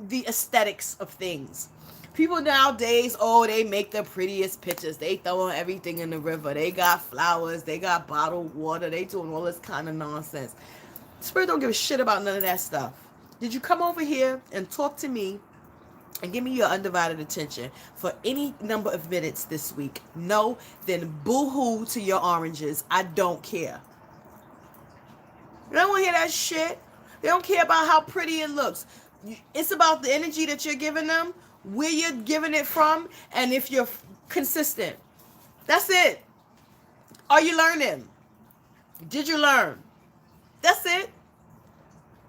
the aesthetics of things. People nowadays, oh, they make the prettiest pictures. They throwing everything in the river. They got flowers. They got bottled water. They doing all this kind of nonsense. Spirit don't give a shit about none of that stuff. Did you come over here and talk to me and give me your undivided attention for any number of minutes this week? No, then boo-hoo to your oranges. I don't care. They don't want to hear that shit. They don't care about how pretty it looks. It's about the energy that you're giving them, where you're giving it from, and if you're consistent. That's it. Are you learning? Did you learn? That's it.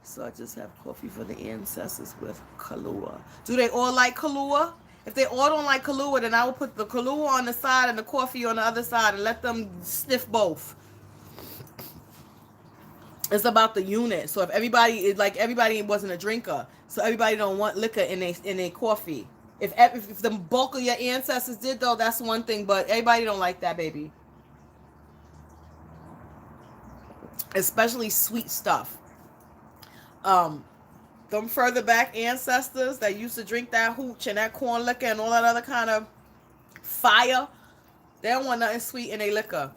So I just have coffee for the ancestors with Kahlua. Do they all like Kahlua? If they all don't like Kahlua, then I will put the Kahlua on the side and the coffee on the other side and let them sniff both. It's about the unit. So if everybody wasn't a drinker, so everybody don't want liquor in a coffee. If the bulk of your ancestors did though, that's one thing. But everybody don't like that, baby. Especially sweet stuff. Them further back ancestors that used to drink that hooch and that corn liquor and all that other kind of fire, they don't want nothing sweet in their liquor.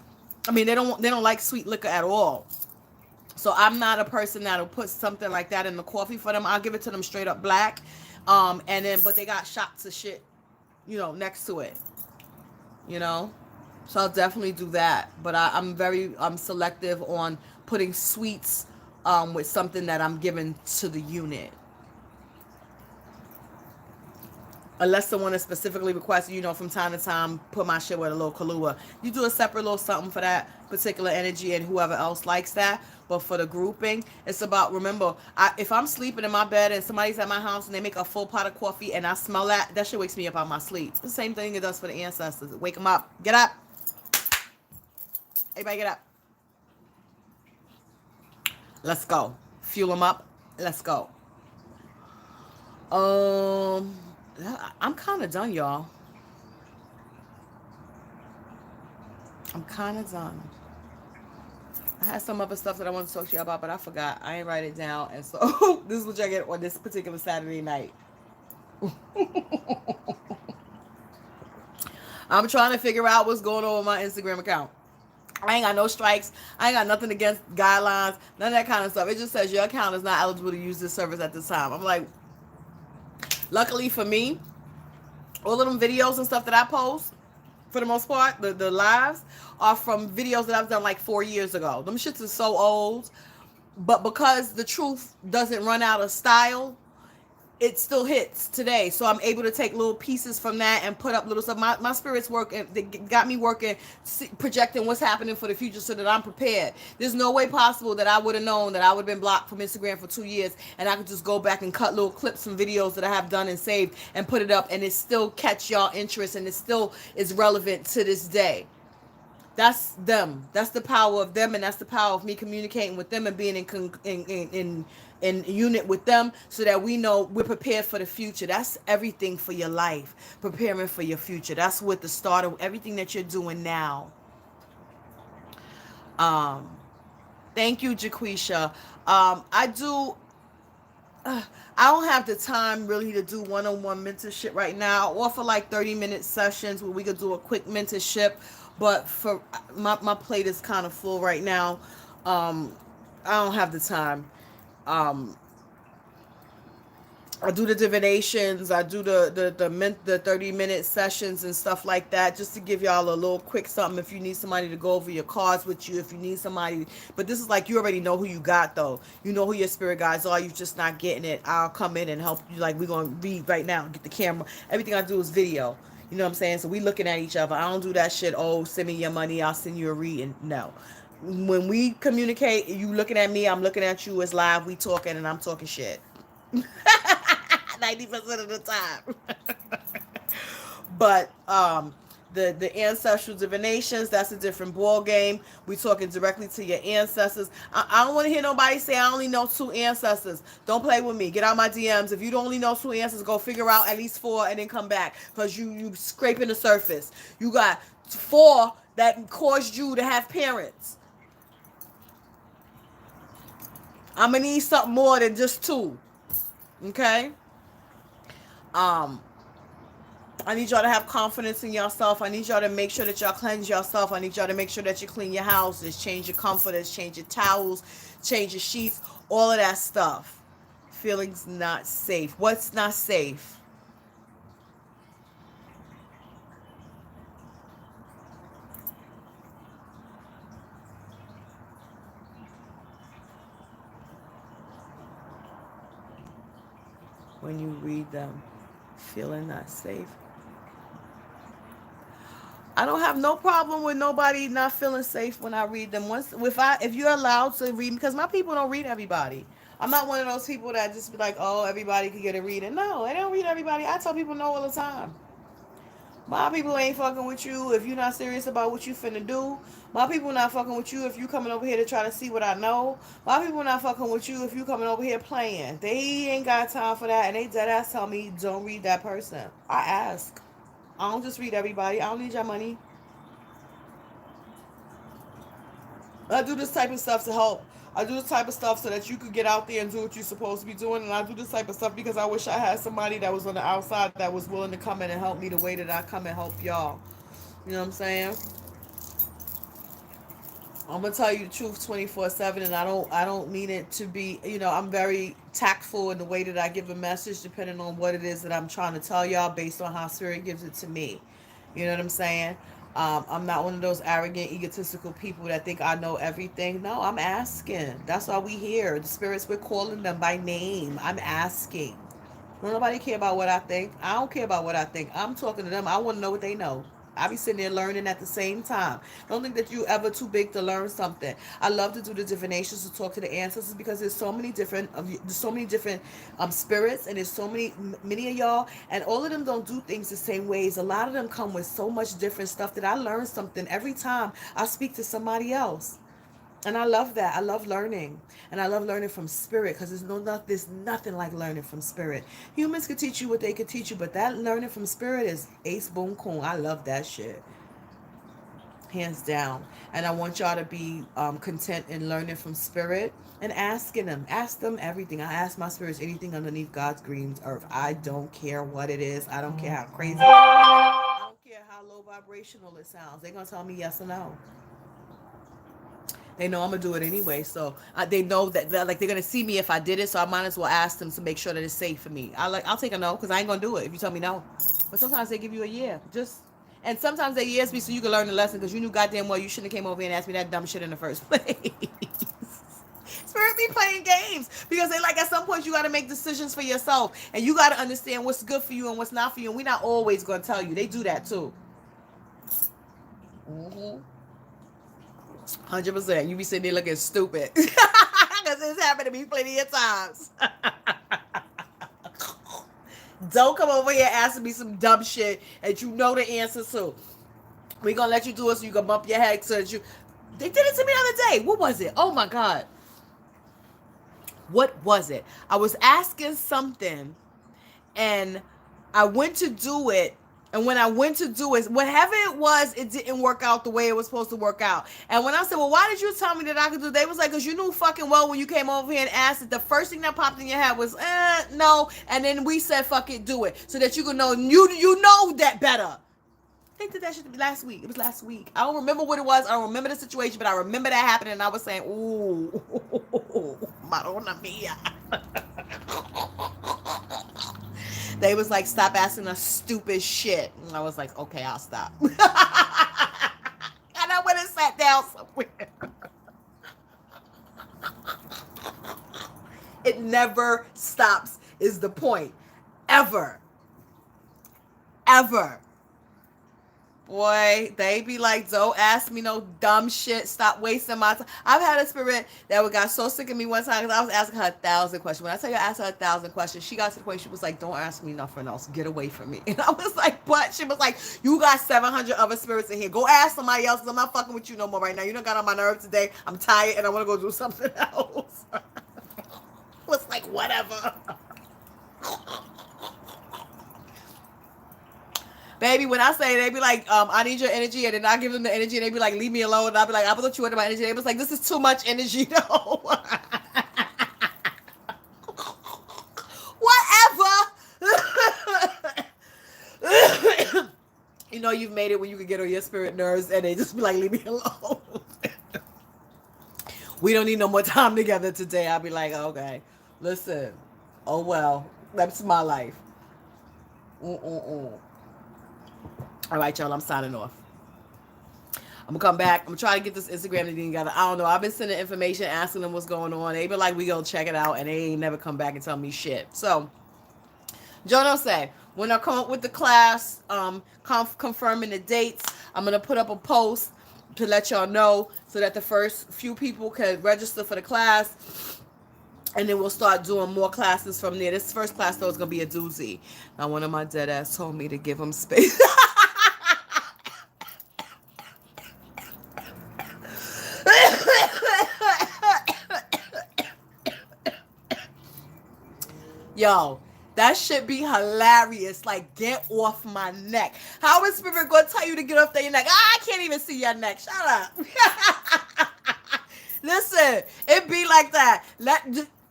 I mean, they don't like sweet liquor at all. So I'm not a person that'll put something like that in the coffee for them. I'll give it to them straight up black. But they got shots of shit, next to it. So I'll definitely do that. But I'm selective on putting sweets with something that I'm giving to the unit. Unless someone is specifically requested, from time to time, put my shit with a little Kahlua. You do a separate little something for that particular energy and whoever else likes that. But for the grouping, it's about, remember, if I'm sleeping in my bed and somebody's at my house and they make a full pot of coffee and I smell that shit wakes me up out of my sleep. It's the same thing it does for the ancestors. Wake them up. Get up. Everybody get up. Let's go. Fuel them up. Let's go. I'm kind of done, y'all. I'm kind of done. I had some other stuff that I wanted to talk to you about, but I forgot. I ain't write it down. And so this is what I get on this particular Saturday night. I'm trying to figure out what's going on with my Instagram account. I ain't got no strikes. I ain't got nothing against guidelines. None of that kind of stuff. It just says your account is not eligible to use this service at this time. I'm like, luckily for me, all of them videos and stuff that I post, for the most part, the lives are from videos that I've done like 4 years ago. Them shits are so old. But because the truth doesn't run out of style, it still hits today. So I'm able to take little pieces from that and put up little stuff. My spirits work, and they got me working, projecting what's happening for the future so that I'm prepared. There's no way possible that I would have known that I would have been blocked from Instagram for 2 years and I could just go back and cut little clips from videos that I have done and saved and put it up, and it still catch y'all interest and it still is relevant to this day. That's them. That's the power of them, and that's the power of me communicating with them and being in unit with them so that we know we're prepared for the future. That's everything for your life, preparing for your future. That's what the start of everything that you're doing now. Thank you, Jaquisha. I don't have the time really to do one-on-one mentorship right now. I offer like 30-minute sessions where we could do a quick mentorship, but for my plate is kind of full right now. I don't have the time. I do the divinations, I do the 30-minute sessions and stuff like that, just to give y'all a little quick something if you need somebody to go over your cards with you, if you need somebody. But this is like, you already know who you got though. You know who your spirit guides are, you're just not getting it. I'll come in and help you. Like, we're going to read right now, get the camera. Everything I do is video. You know what I'm saying? So we looking at each other. I don't do that shit, oh, send me your money, I'll send you a reading. No. When we communicate, you looking at me, I'm looking at you, it's live, we talking, and I'm talking shit. 90% of the time. But The ancestral divinations, that's a different ball game. We talking directly to your ancestors. I don't want to hear nobody say I only know 2 ancestors. Don't play with me. Get out my DMs. If you don't only know 2 ancestors, go figure out at least 4 and then come back, because you scraping the surface. You got 4 that caused you to have parents. I'm gonna need something more than just 2. Okay. um I need y'all to have confidence in yourself. I need y'all to make sure that y'all cleanse yourself. I need y'all to make sure that you clean your houses, change your comforters, change your towels, change your sheets, all of that stuff. Feelings not safe. What's not safe? When you read them, feeling not safe. I don't have no problem with nobody not feeling safe when I read them. Once, if you're allowed to read, because my people don't read everybody. I'm not one of those people that just be like, oh, everybody could get a reading. No, I don't read everybody. I tell people no all the time. My people ain't fucking with you if you're not serious about what you finna do. My people not fucking with you if you coming over here to try to see what I know. My people not fucking with you if you coming over here playing. They ain't got time for that, and they dead ass tell me don't read that person. I ask. I don't just read everybody. I don't need your money. I do this type of stuff to help. I do this type of stuff so that you could get out there and do what you're supposed to be doing. And I do this type of stuff because I wish I had somebody that was on the outside that was willing to come in and help me the way that I come and help y'all. You know what I'm saying? I'm gonna tell you the truth 24/7, and I don't mean it to be. I'm very tactful in the way that I give a message, depending on what it is that I'm trying to tell y'all, based on how Spirit gives it to me. You know what I'm saying? I'm not one of those arrogant, egotistical people that think I know everything. No, I'm asking. That's why we here. The spirits, we're calling them by name. I'm asking. Don't nobody care about what I think. I don't care about what I think. I'm talking to them. I want to know what they know. I be sitting there learning at the same time. Don't think that you ever too big to learn something. I love to do the divinations, to talk to the ancestors, because there's so many different spirits, and there's many of y'all, and all of them don't do things the same ways. A lot of them come with so much different stuff that I learn something every time I speak to somebody else. And I love that. I love learning. And I love learning from spirit, because there's nothing like learning from spirit. Humans could teach you what they could teach you, but that learning from spirit is ace boom coon. I love that shit. Hands down. And I want y'all to be content in learning from spirit and asking them. Ask them everything. I ask my spirits anything underneath God's green earth. I don't care what it is. I don't care how crazy it is. I don't care how low vibrational it sounds. They're going to tell me yes or no. They know I'm gonna do it anyway, so they know that they're gonna see me if I did it. So I might as well ask them to make sure that it's safe for me. I'll take a no, because I ain't gonna do it if you tell me no. But sometimes they give you a yeah, and sometimes they yes me so you can learn the lesson, because you knew goddamn well you shouldn't have came over here and asked me that dumb shit in the first place. Spirit be playing games, because they like, at some point you got to make decisions for yourself, and you got to understand what's good for you and what's not for you. And we're not always gonna tell you. They do that too. 100%. You be sitting there looking stupid. Because it's happened to me plenty of times. Don't come over here asking me some dumb shit and you know the answer to. We gonna let you do it so you can bump your head so that you. They did it to me the other day. What was it? Oh my God. What was it? I was asking something, and I went to do it. And when I went to do it, whatever it was, it didn't work out the way it was supposed to work out. And when I said, well, why did you tell me that I could do it? They was like, because you knew fucking well when you came over here and asked it, the first thing that popped in your head was, no. And then we said, fuck it, do it. So that you could know, you know that better. They did that shit last week. It was last week. I don't remember what it was. I don't remember the situation, but I remember that happening. And I was saying, ooh, Madonna mia. They was like, stop asking us stupid shit. And I was like, okay, I'll stop. And I went and sat down somewhere. It never stops, is the point. Ever. Ever. Boy, they be like, don't ask me no dumb shit. Stop wasting my time. I've had a spirit that got so sick of me one time because I was asking her 1,000 questions. When I tell you I asked her 1,000 questions, she got to the point she was like, don't ask me nothing else. Get away from me. And I was like, but she was like, you got 700 other spirits in here. Go ask somebody else because I'm not fucking with you no more right now. You don't got on my nerves today. I'm tired and I want to go do something else. Was like, whatever. Baby, when I say they be like, I need your energy, and then I give them the energy, and they be like, leave me alone. And I'll be like, I put you into my energy. They was like, this is too much energy, though. Whatever. You know you've made it when you can get on your spirit nerves, and they just be like, leave me alone. We don't need no more time together today. I'll be like, okay, listen. Oh, well, that's my life. All right, y'all, I'm signing off. I'm gonna come back. I'm gonna try to get this Instagram thing together. I don't know. I've been sending information, asking them what's going on. They be like, we gonna check it out, and they ain't never come back and tell me shit. So, Jono say, when I come up with the class, confirming the dates, I'm gonna put up a post to let y'all know so that the first few people can register for the class. And then we'll start doing more classes from there. This first class, though, is going to be a doozy. Now, one of my dead ass told me to give him space. Yo, that shit be hilarious. Like, get off my neck. How is Spirit going to tell you to get off your neck? I can't even see your neck. Shut up. Listen, it be like that.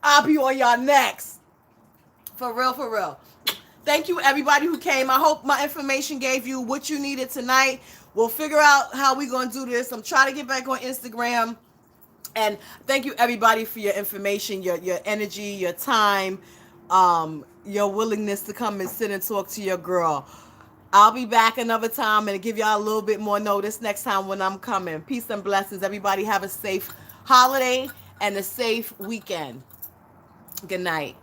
I'll be on y'all next. For real, for real. Thank you, everybody who came. I hope my information gave you what you needed tonight. We'll figure out how we're going to do this. I'm trying to get back on Instagram. And thank you, everybody, for your information, your energy, your time, your willingness to come and sit and talk to your girl. I'll be back another time and give y'all a little bit more notice next time when I'm coming. Peace and blessings. Everybody have a safe holiday and a safe weekend. Good night.